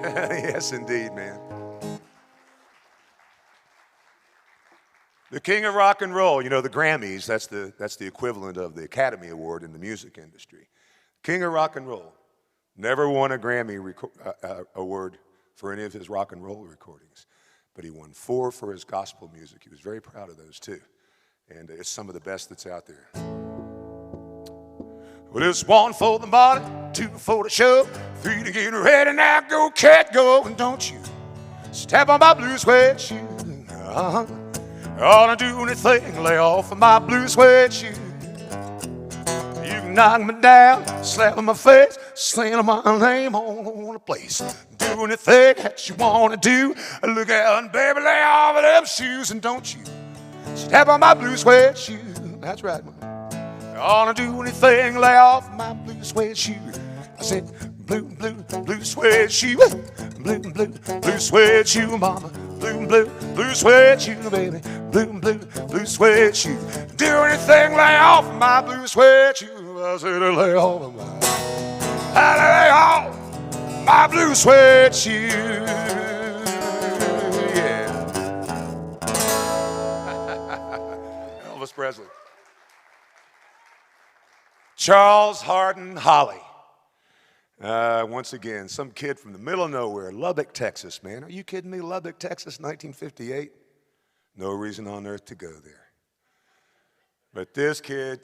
Yes, indeed, man. The king of rock and roll, you know, the Grammys, that's the equivalent of the Academy Award in the music industry. King of rock and roll, never won a Grammy award for any of his rock and roll recordings, but he won 4 for his gospel music. He was very proud of those too, and it's some of the best that's out there. Well, it's 1 for the morning, 2 for the show, 3 to get ready. Now go, cat, go, and don't you step on my blue suede shoe. All I do anything, lay off of my blue suede shoe. You can knock me down, slap on my face, slam my name on the place. Do anything that you want to do. Look out and baby, lay off of them shoes, and don't you step on my blue suede shoe. That's right, man. All I do anything, lay off my blue suede shoe. I said, blue suede shoe, blue suede shoe, mama. Blue suede shoe, baby. Blue suede shoe. Do anything, lay off my blue suede shoe. I said, lay off my blue suede shoe. Yeah. Elvis Presley. Charles Hardin Holly. Once again, some kid from the middle of nowhere, Lubbock, Texas, man. Are you kidding me? Lubbock, Texas, 1958? No reason on earth to go there. But this kid,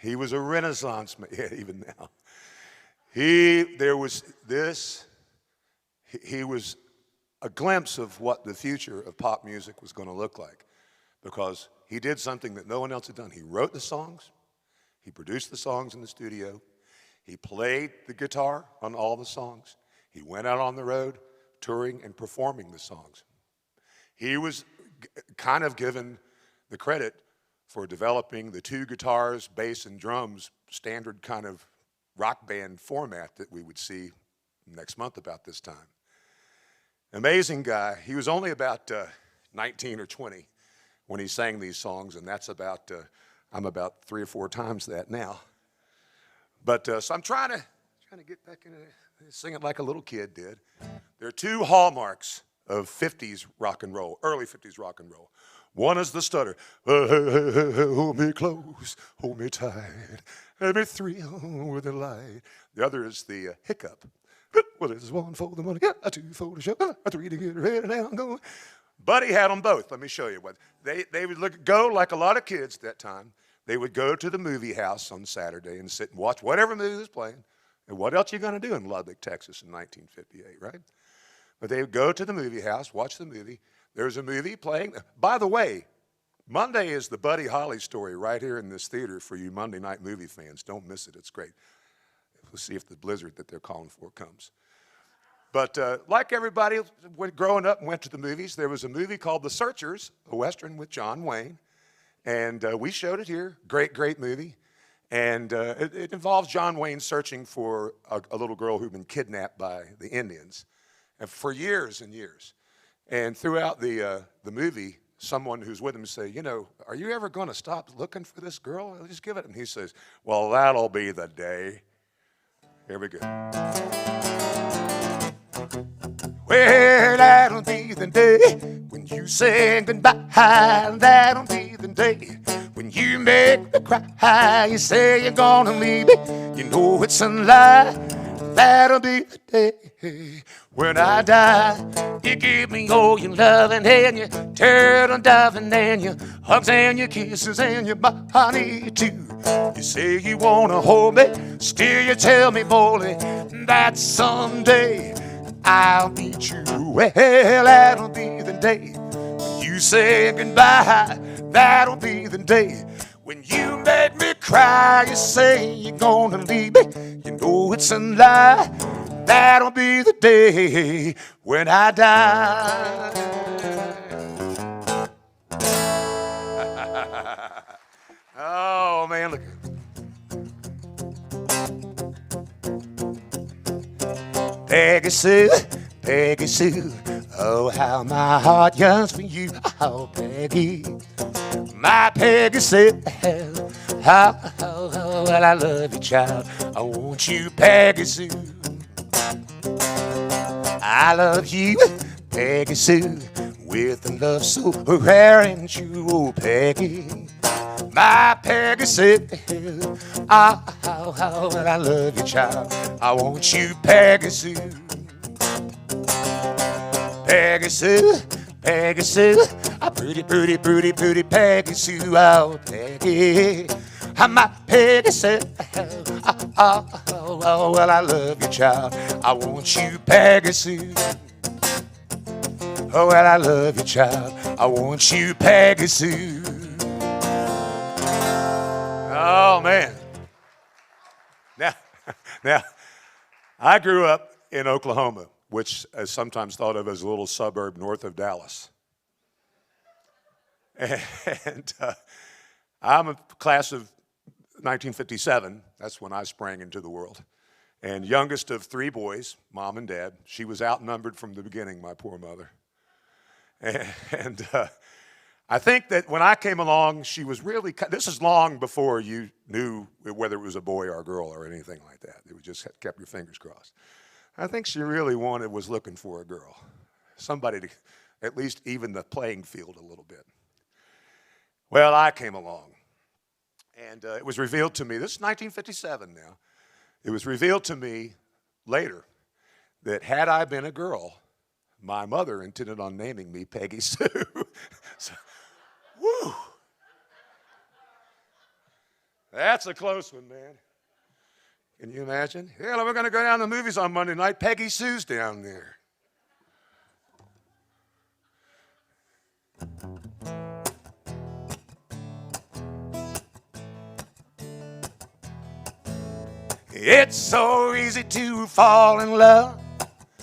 he was a Renaissance man, yeah, even now. He was a glimpse of what the future of pop music was going to look like, because he did something that no one else had done. He wrote the songs. He produced the songs in the studio. He played the guitar on all the songs. He went out on the road touring and performing the songs. He was kind of given the credit for developing the two guitars, bass, and drums standard kind of rock band format that we would see next month about this time. Amazing guy. He was only about 19 or 20 when he sang these songs, and that's about, I'm about 3 or 4 times that now. But so I'm trying to get back into singing like a little kid did. There are 2 hallmarks of 50s rock and roll, early 50s rock and roll. One is the stutter. Hold me close, hold me tight, let me thrill with the light. The other is the hiccup. Well, there's 1 for the money, 2 for the show, 3 to get ready, now I'm going. Buddy had them both. Let me show you what. They would go like a lot of kids that time. They would go to the movie house on Saturday and sit and watch whatever movie was playing. And what else are you going to do in Lubbock, Texas in 1958, right? But they would go to the movie house, watch the movie. There's a movie playing. By the way, Monday is the Buddy Holly story right here in this theater for you Monday night movie fans. Don't miss it. It's great. We'll see if the blizzard that they're calling for comes. But like everybody growing up and went to the movies, there was a movie called The Searchers, a Western with John Wayne. And we showed it here. Great, great movie. And it involves John Wayne searching for a little girl who'd been kidnapped by the Indians and for years and years. And throughout the movie, someone who's with him say, you know, are you ever going to stop looking for this girl? I'll just give it. And he says, well, that'll be the day. Here we go. Well, that'll be the day when you say goodbye. That'll be the day when you make me cry. You say you're gonna leave me, you know it's a lie. That'll be the day when I die. You give me all your loving and your turtle doving and your hugs and your kisses and your body too. You say you wanna hold me, still you tell me boldly that someday I'll meet you. Well, that'll be the day when you say goodbye. That'll be the day when you make me cry. You say you're gonna leave me, you know it's a lie. That'll be the day when I die. Oh, man, look. Peggy Sue, Peggy Sue, oh, how my heart yearns for you. Oh, Peggy, my Peggy Sue, oh, well, I love you, child. I want you, Peggy Sue. I love you, Peggy Sue, with a love so rare and true. Oh, Peggy, my Peggy Sue, oh, well, I love you, child. I want you, Peggy Sue. Peggy Sue, Peggy Sue, a pretty, pretty, pretty, pretty Peggy Sue. Oh, Peggy, my Peggy Sue. Oh, well, I love you, child. I want you, Peggy Sue. Oh, well, I love you, child. I want you, Peggy Sue. Oh, man. Now, I grew up in Oklahoma, which is sometimes thought of as a little suburb north of Dallas. And I'm a class of 1957. That's when I sprang into the world. And youngest of 3 boys, mom and dad. She was outnumbered from the beginning, my poor mother. And I think that when I came along, she was really, this is long before you knew whether it was a boy or a girl or anything like that. It was just kept your fingers crossed. I think she really was looking for a girl. Somebody to at least even the playing field a little bit. Well, I came along. And it was revealed to me, this is 1957 now, it was revealed to me later that had I been a girl, my mother intended on naming me Peggy Sue. So, woo! That's a close one, man. Can you imagine? Yeah, we're going to go down to the movies on Monday night. Peggy Sue's down there. It's so easy to fall in love,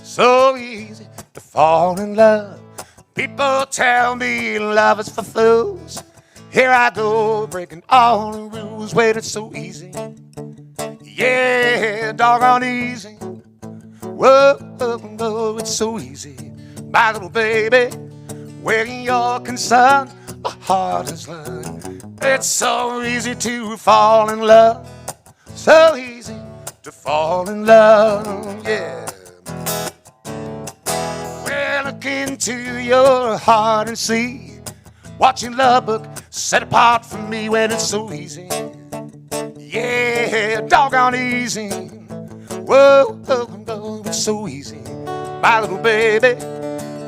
so easy to fall in love. People tell me love is for fools. Here I go, breaking all the rules. Wait, it's so easy. Yeah, doggone easy. Whoa, whoa, whoa, it's so easy. My little baby, where you're concerned, my heart has learned. It's so easy to fall in love. So easy to fall in love, yeah. Well, look into your heart and see. Watching love book set apart from me when it's so easy. Yeah, doggone easy. Whoa, whoa, whoa, it's so easy. My little baby,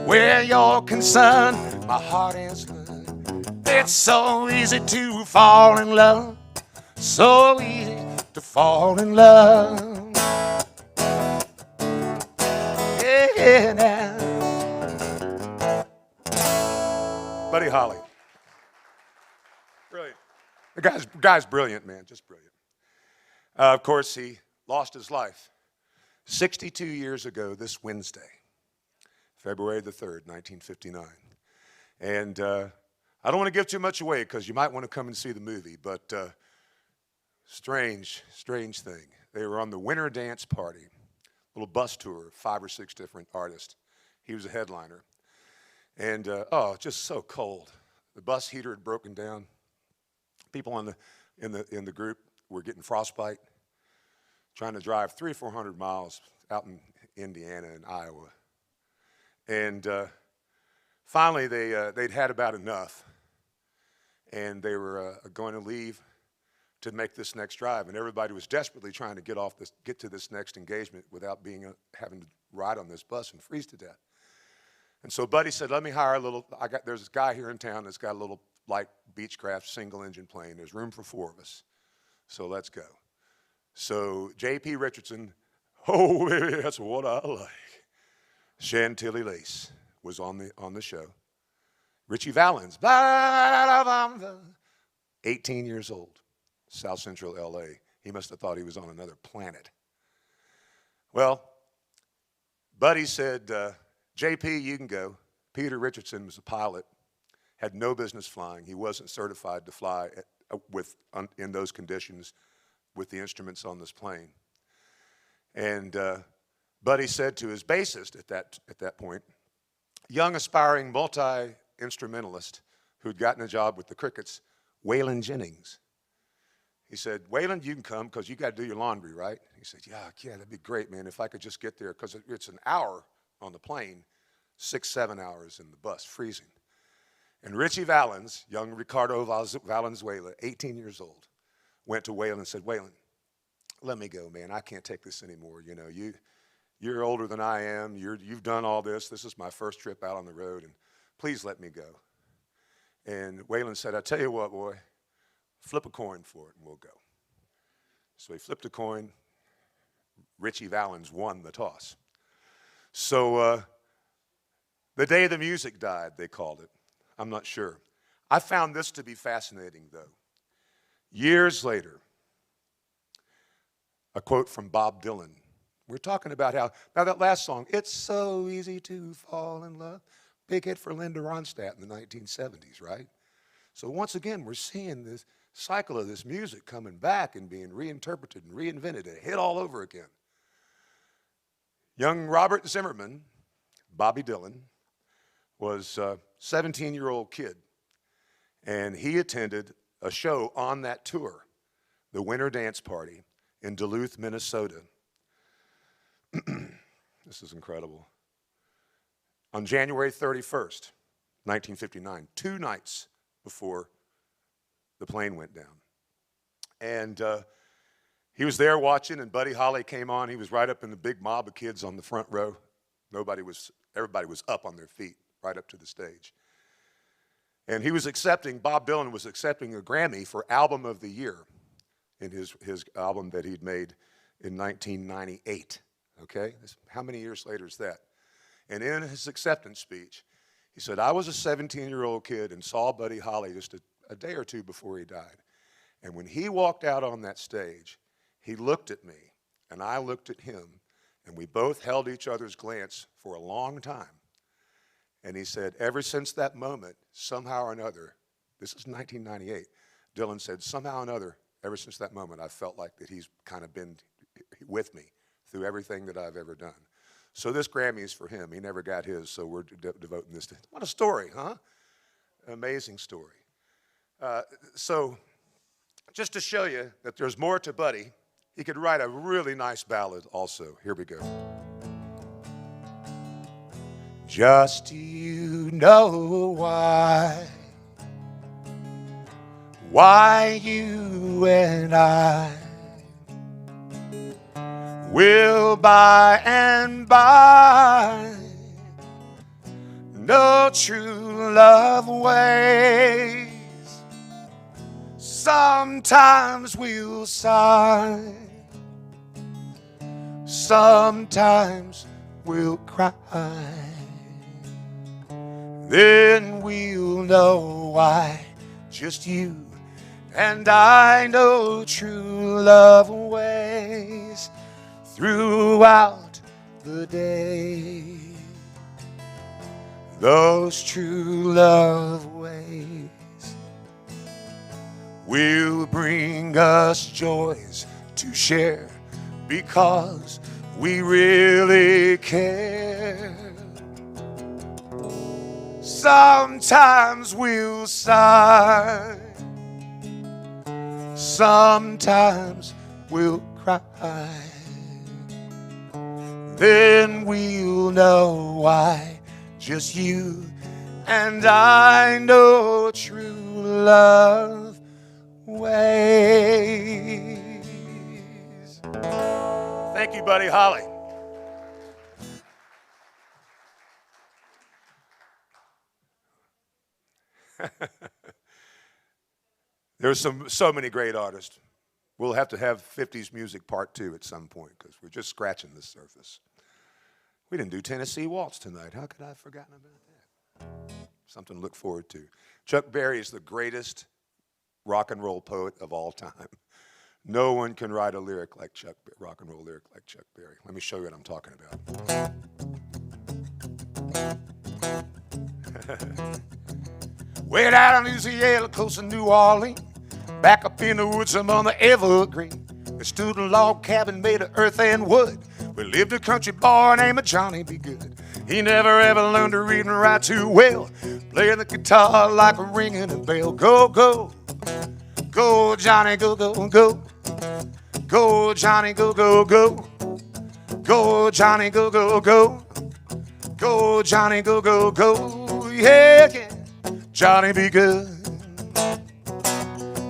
where you're concerned, my heart is learned. It's so easy to fall in love. So easy to fall in love. Yeah, now. Buddy Holly. Brilliant. The guy's brilliant, man, just brilliant. Of course, he lost his life 62 years ago this Wednesday, February the 3rd, 1959. And I don't want to give too much away because you might want to come and see the movie, but strange thing. They were on the Winter Dance Party, little bus tour, 5 or 6 different artists. He was a headliner. And, just so cold. The bus heater had broken down. People in the group were getting frostbite, trying to drive 300 or 400 miles out in Indiana and Iowa. And finally, they'd had about enough, and they were going to leave to make this next drive. And everybody was desperately trying to get to this next engagement without having to ride on this bus and freeze to death. And so Buddy said, let me hire there's this guy here in town that's got a little light Beechcraft single-engine plane. There's room for 4 of us, so let's go. So J.P. Richardson, oh, baby, that's what I like. Chantilly Lace was on the show. Richie Valens, 18 years old, South Central L.A. He must have thought he was on another planet. Well, Buddy said, JP, you can go. Peter Richardson was a pilot, had no business flying. He wasn't certified to fly in those conditions with the instruments on this plane. And Buddy said to his bassist at that point, young aspiring multi-instrumentalist who'd gotten a job with the Crickets, Waylon Jennings. He said, Waylon, you can come because you got to do your laundry, right? He said, yeah, that'd be great, man, if I could just get there, because it's an hour on the plane, 6-7 hours in the bus, freezing. And Richie Valens, young Ricardo Valenzuela, 18 years old, went to Waylon and said, Waylon, let me go, man. I can't take this anymore. You know, you're older than I am. You've done all this. This is my first trip out on the road, and please let me go. And Waylon said, I tell you what, boy, flip a coin for it, and we'll go. So he flipped a coin. Richie Valens won the toss. So the day the music died, they called it. I'm not sure. I found this to be fascinating, though. Years later, a quote from Bob Dylan. We're talking about how, now that last song, It's So Easy to Fall in Love, big hit for Linda Ronstadt in the 1970s, right? So once again, we're seeing this cycle of this music coming back and being reinterpreted and reinvented, a hit all over again. Young Robert Zimmerman, Bobby Dylan, was a 17-year-old kid, and he attended a show on that tour, the Winter Dance Party in Duluth, Minnesota. This is incredible. On January 31st, 1959, 2 nights before the plane went down. And he was there watching, and Buddy Holly came on. He was right up in the big mob of kids on the front row. Everybody was up on their feet, right up to the stage. And Bob Dylan was accepting a Grammy for Album of the Year in his album that he'd made in 1998, okay? How many years later is that? And in his acceptance speech, he said, I was a 17-year-old kid and saw Buddy Holly just a day or two before he died. And when he walked out on that stage, he looked at me and I looked at him, and we both held each other's glance for a long time. And he said, ever since that moment, somehow or another, this is 1998, Dylan said, somehow or another, ever since that moment, I felt like that he's kind of been with me through everything that I've ever done. So this Grammy is for him. He never got his, so we're devoting this to him. What a story, huh? Amazing story. So just to show you that there's more to Buddy, he could write a really nice ballad also. Here we go. Just you know why you and I will by and by know true love ways. Sometimes we'll sigh, sometimes we'll cry. Then we'll know why just you and I know true love ways throughout the day. Those true love ways will bring us joys to share because we really care. Sometimes we'll sigh, sometimes we'll cry. Then we'll know why just you and I know true love ways. Thank you, Buddy Holly. There's so many great artists. We'll have to have 50s music part 2 at some point because we're just scratching the surface. We didn't do Tennessee Waltz tonight. How could I have forgotten about that? Something to look forward to. Chuck Berry is the greatest rock and roll poet of all time. No one can write a lyric like rock and roll lyric like Chuck Berry. Let me show you what I'm talking about. Way down in Louisiana, close to New Orleans, back up in the woods among the evergreen, there stood a log cabin made of earth and wood. We lived a country boy named Johnny Be Good. He never ever learned to read and write too well, playing the guitar like a ringing a bell. Go, go, go, Johnny, go, go, go. Go, Johnny, go, go, go. Go, Johnny, go, go, go. Go, Johnny, go, go, go. Yeah, yeah. Johnny Be Good.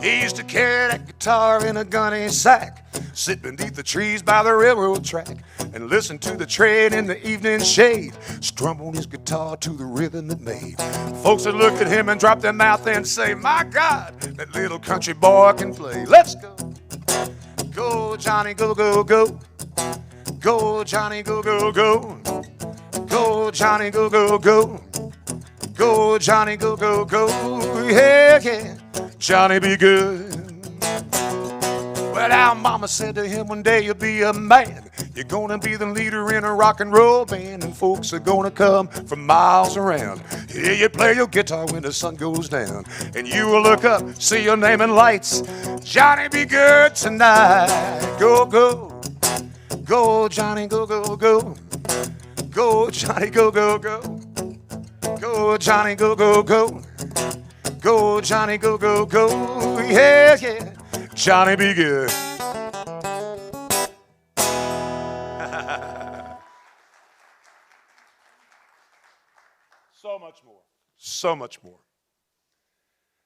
He used to carry that guitar in a gunny sack, sit beneath the trees by the railroad track, and listen to the train in the evening shade, strum on his guitar to the rhythm it made. Folks would look at him and drop their mouth and say, my God, that little country boy can play. Let's go. Go, Johnny, go, go, go. Go, Johnny, go, go, go. Go, Johnny, go, go, go. Go, Johnny, go, go, go. Yeah, yeah, Johnny Be Good. Well, our mama said to him, one day you'll be a man. You're gonna be the leader in a rock and roll band, and folks are gonna come from miles around. Hear you play your guitar when the sun goes down, and you will look up, see your name in lights. Johnny Be Good tonight. Go, go. Go, Johnny, go, go, go. Go, Johnny, go, go, go. Go, Johnny, go, go, go. Go, Johnny, go, go, go. Yeah, yeah, Johnny Be Good. So much more. So much more.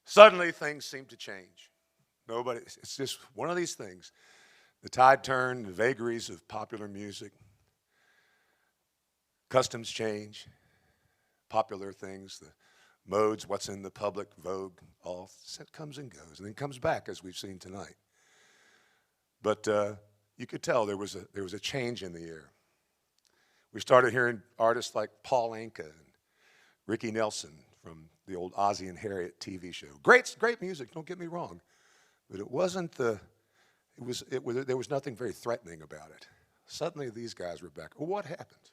Suddenly things seem to change. It's just one of these things. The tide turned, the vagaries of popular music. Customs change. Popular things, the modes, what's in the public vogue, all comes and goes, and then comes back as we've seen tonight. But you could tell there was a change in the air. We started hearing artists like Paul Anka and Ricky Nelson from the old Ozzie and Harriet TV show. Great music, don't get me wrong, but it wasn't the There was nothing very threatening about it. Suddenly, these guys were back. Well, what happened?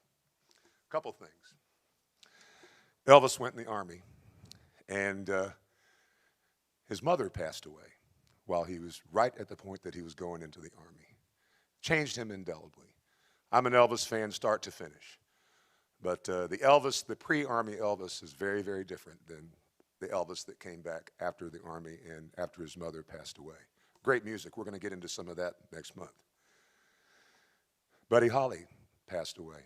A couple things. Elvis went in the Army, and his mother passed away while he was right at the point that he was going into the Army. Changed him indelibly. I'm an Elvis fan start to finish. But the pre-Army Elvis is very, very different than the Elvis that came back after the Army and after his mother passed away. Great music. We're going to get into some of that next month. Buddy Holly passed away.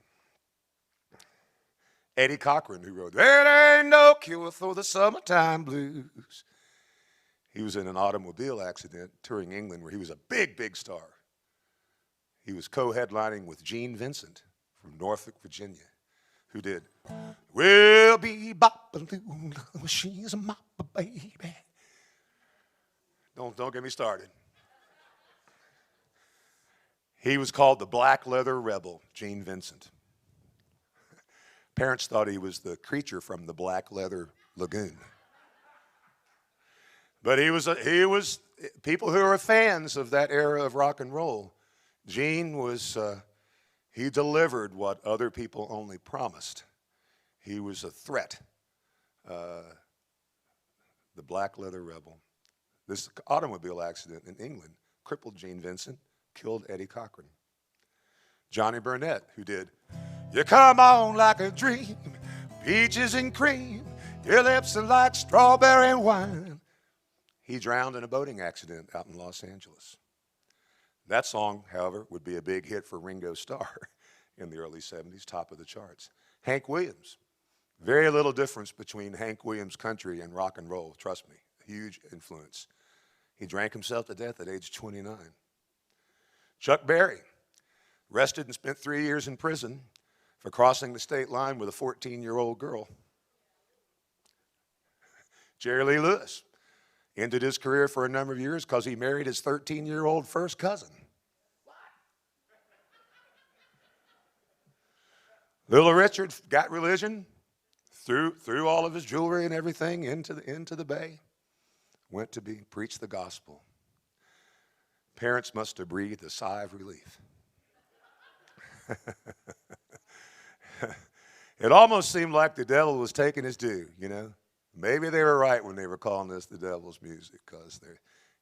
Eddie Cochran, who wrote, "There ain't no cure for the summertime blues." He was in an automobile accident touring England where he was a big, big star. He was co-headlining with Gene Vincent from Norfolk, Virginia, who did, "We'll be boppin' she's a mopper, baby." Don't get me started. He was called the Black Leather Rebel, Gene Vincent. Parents thought he was the creature from the Black Leather Lagoon. But he was people who are fans of that era of rock and roll. Gene was, he delivered what other people only promised. He was a threat. The Black Leather Rebel. This automobile accident in England crippled Gene Vincent, killed Eddie Cochran. Johnny Burnett, who did, "You come on like a dream, peaches and cream, your lips are like strawberry wine." He drowned in a boating accident out in Los Angeles. That song, however, would be a big hit for Ringo Starr in the early 70s, top of the charts. Hank Williams, very little difference between Hank Williams' country and rock and roll, trust me, huge influence. He drank himself to death at age 29. Chuck Berry, arrested and spent 3 years in prison for crossing the state line with a 14-year-old girl. Jerry Lee Lewis ended his career for a number of years because he married his 13-year-old first cousin. Little Richard got religion, threw all of his jewelry and everything into the bay, went to preach the gospel. Parents must have breathed a sigh of relief. It almost seemed like the devil was taking his due, you know. Maybe they were right when they were calling this the devil's music, because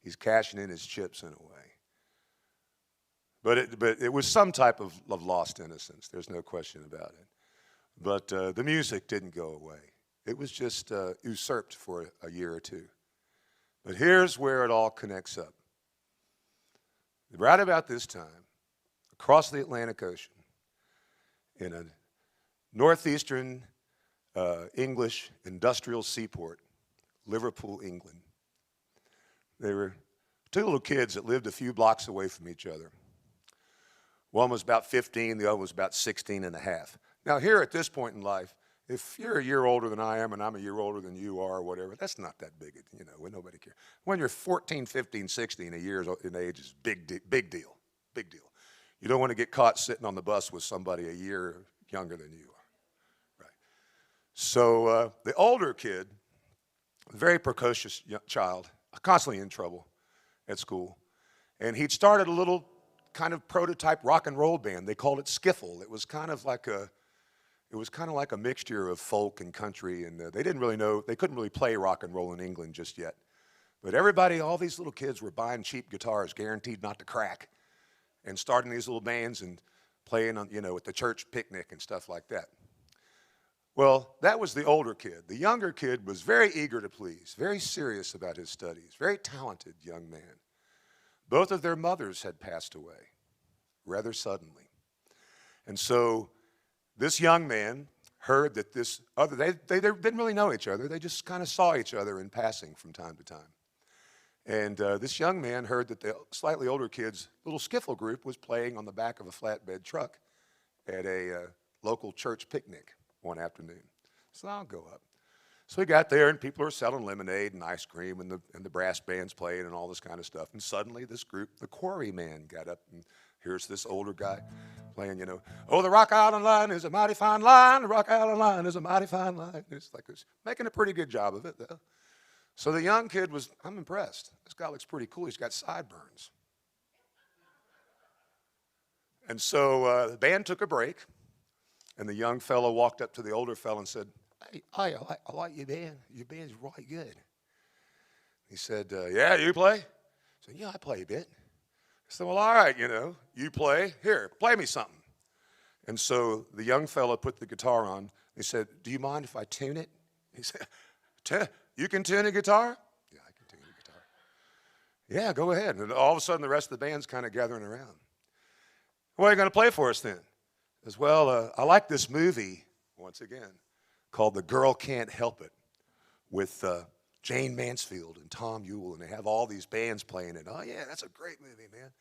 he's cashing in his chips in a way. But it was some type of lost innocence. There's no question about it. But the music didn't go away. It was just usurped for a year or two. But here's where it all connects up. Right about this time, across the Atlantic Ocean, in a northeastern English industrial seaport, Liverpool, England, there were two little kids that lived a few blocks away from each other. One was about 15, the other was about 16 and a half. Now here at this point in life, if you're a year older than I am and I'm a year older than you are or whatever, that's not that big, you know, when nobody cares. When you're 14, 15, 16, a year in age is big deal. You don't want to get caught sitting on the bus with somebody a year younger than you are. Right. So the older kid, a very precocious child, constantly in trouble at school, and he'd started a little kind of prototype rock and roll band. They called it Skiffle. It was kind of like a mixture of folk and country, and they couldn't really play rock and roll in England just yet. But everybody, all these little kids were buying cheap guitars, guaranteed not to crack, and starting these little bands and playing on, at the church picnic and stuff like that. Well, that was the older kid. The younger kid was very eager to please, very serious about his studies, very talented young man. Both of their mothers had passed away rather suddenly. And so this young man heard that this other, they didn't really know each other. They just kind of saw each other in passing from time to time. And this young man heard that the slightly older kid's little skiffle group was playing on the back of a flatbed truck at a local church picnic one afternoon. So I'll go up. So we got there, and people are selling lemonade and ice cream, and the brass band's playing and all this kind of stuff. And suddenly this group, the Quarrymen, got up, and here's this older guy playing, "Oh, the Rock Island line is a mighty fine line. The Rock Island line is a mighty fine line." It's like it's making a pretty good job of it, though. So the young kid I'm impressed. This guy looks pretty cool. He's got sideburns. And so the band took a break, and the young fellow walked up to the older fellow and said, "Hey, I like your band. Your band's right good." He said, "Yeah, you play?" I said, "Yeah, I play a bit." I said, "Well, all right, you play. Here, play me something." And so the young fellow put the guitar on. He said, "Do you mind if I tune it?" He said, "You can tune a guitar?" "Yeah, I can tune a guitar." "Yeah, go ahead." And all of a sudden, the rest of the band's kind of gathering around. "What are you going to play for us then?" He says, "Well, I like this movie," once again, called The Girl Can't Help It, with Jane Mansfield and Tom Dooley, and they have all these bands playing it. "Oh, yeah, that's a great movie, man."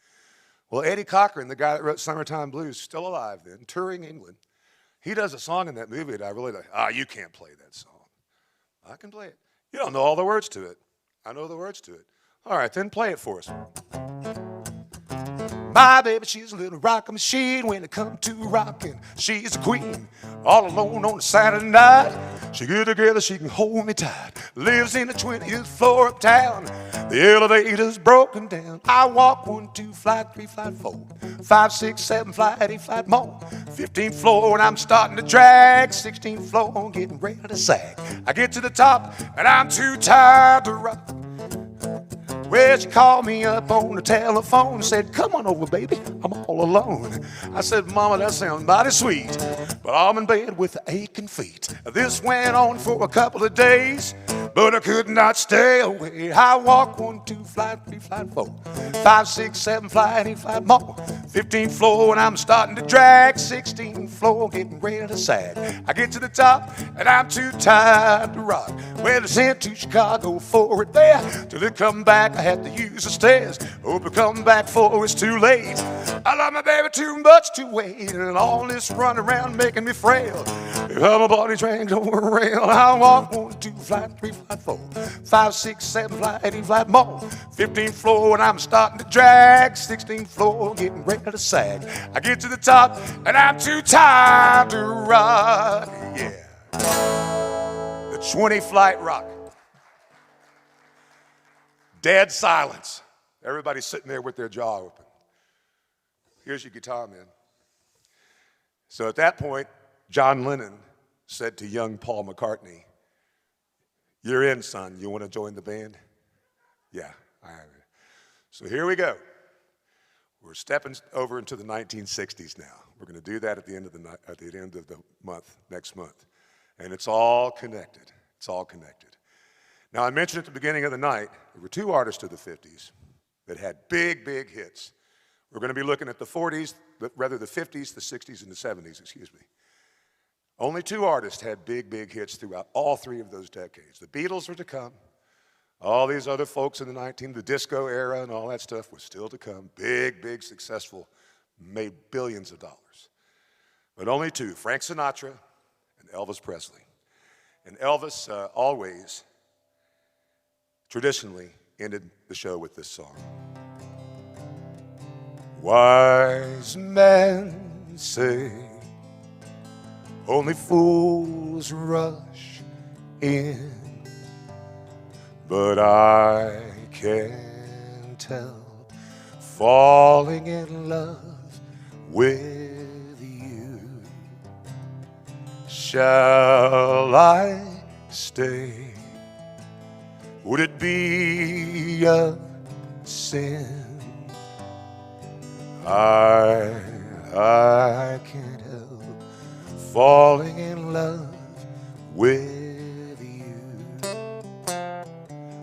Well, Eddie Cochran, the guy that wrote Summertime Blues, still alive then, touring England. He does a song in that movie that I really like. You can't play that song." "I can play it." "You don't know all the words to it." "I know the words to it." "All right, then play it for us." "My baby, she's a little rockin' machine. When it comes to rockin', she's a queen. All alone on a Saturday night, she get together, she can hold me tight. Lives in the 20th floor uptown. The elevator's broken down. I walk 1, 2, flight 3, flight 4, 5, 6, 7, flight 8, flight more. 15th floor and I'm starting to drag. 16th floor, I'm getting ready to sag. I get to the top and I'm too tired to rock. Well, she called me up on the telephone and said, "Come on over, baby, I'm all alone." I said, "Mama, that sounds mighty sweet, but I'm in bed with aching feet." This went on for a couple of days, but I could not stay away. I walk 1, 2, flight 3, flight 4, 5, 6, 7, flight 8, flight more. 15th floor and I'm starting to drag. 16th floor, getting ready to sag. I get to the top and I'm too tired to rock. Well, I sent to Chicago for it there. Till it come back, I had to use the stairs. Hope it come back for it's too late. I love my baby too much to wait, and all this run around making me frail. If my body drags over a rail, I walk 1, 2, flight 3, flight 4, 5, 6, 7, flight 8, flight more. 15th floor and I'm starting to drag. 16th floor, getting ready to sag. I get to the top and I'm too tired to rock. Yeah. The 20 flight rock. Dead silence. Everybody's sitting there with their jaw open. "Here's your guitar, man." So at that point, John Lennon said to young Paul McCartney, "You're in, son. You want to join the band?" "Yeah, I have it." So here we go. We're stepping over into the 1960s now. We're going to do that at the end of the month, next month. And it's all connected. It's all connected. Now, I mentioned at the beginning of the night, there were 2 artists of the 50s that had big, big hits. We're going to be looking at the 40s, rather the 50s, the 60s, and the 70s, excuse me. Only 2 artists had big, big hits throughout all 3 of those decades. The Beatles were to come. All these other folks in the disco era and all that stuff was still to come. Big, big, successful, made billions of dollars. But only 2, Frank Sinatra and Elvis Presley. And Elvis always, traditionally, ended the show with this song. Wise men say only fools rush in, but I can't help falling in love with you. Shall I stay? Would it be a sin? I can't help falling in love with you.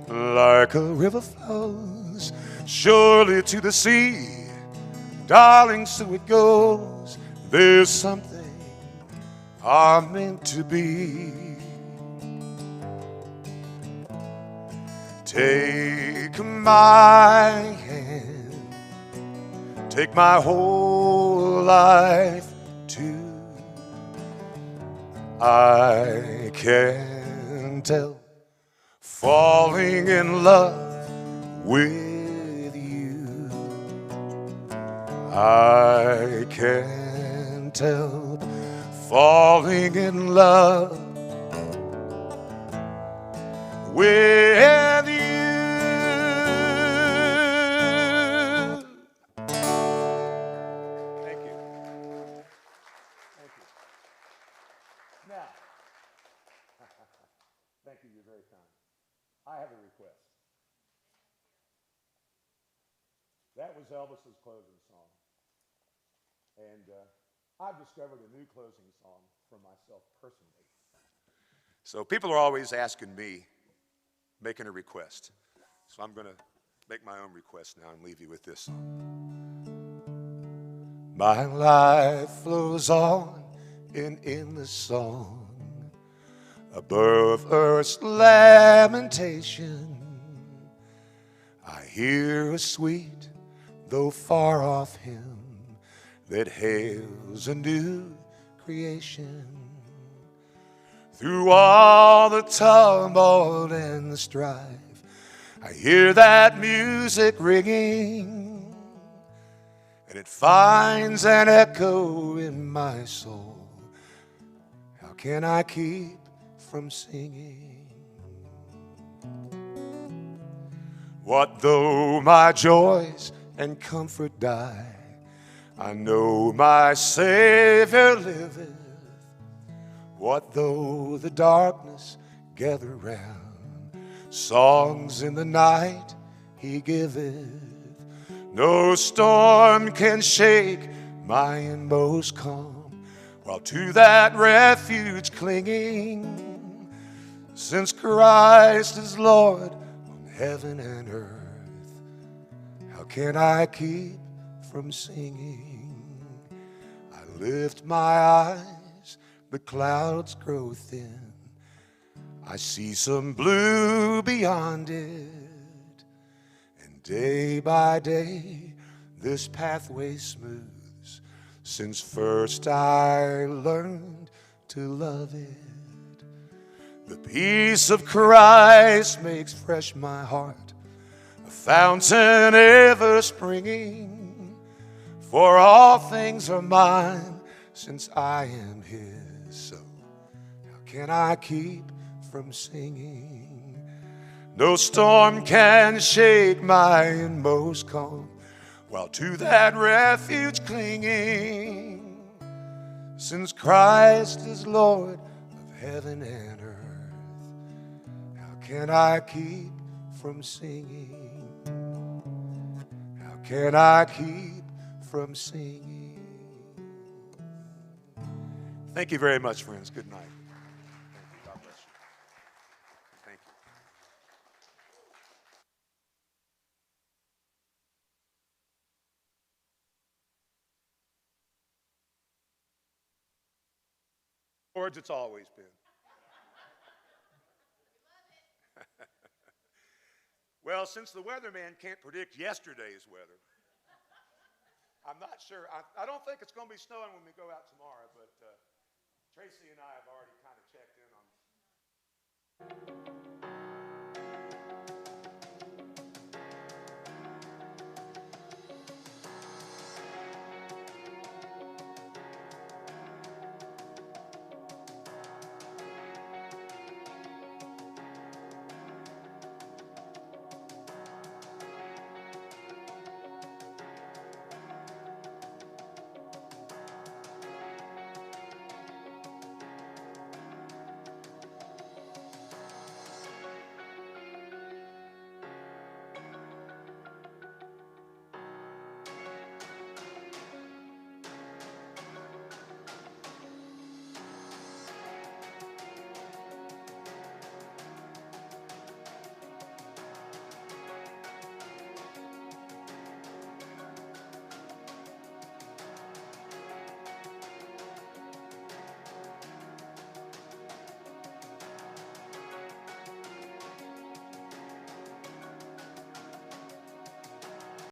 Like a river flows surely to the sea, darling, so it goes. There's something I'm meant to be. Take my hand, take my whole life too. I can't help falling in love with you. I can't help falling in love with you. Thank you. Now, thank you, you're very kind. I have a request. That was Elvis's closing song. And I've discovered a new closing song for myself personally. So people are always asking me, making a request. So I'm going to make my own request now and leave you with this song. My life flows on in endless song above earth's lamentation. I hear a sweet, though far off hymn that hails a new creation. Through all the tumult and the strife, I hear that music ringing, and it finds an echo in my soul. How can I keep from singing? What though my joys and comfort die? I know my Savior liveth. What though the darkness gather round? Songs in the night he giveth. No storm can shake my inmost calm, while to that refuge clinging, since Christ is Lord on heaven and earth, how can I keep from singing? I lift my eyes, the clouds grow thin, I see some blue beyond it, and day by day this pathway smooths, since first I learned to love it. The peace of Christ makes fresh my heart, a fountain ever springing, for all things are mine since I am his. So how can I keep from singing? No storm can shake my inmost calm, while to that refuge clinging, since Christ is Lord of heaven and earth, how can I keep from singing? How can I keep from singing? Thank you very much, friends. Good night. Thank you. God bless you. Thank you. Words it's always been. Well, since the weatherman can't predict yesterday's weather, I'm not sure. I don't think it's going to be snowing when we go out tomorrow, but Tracy and I have already kind of checked in on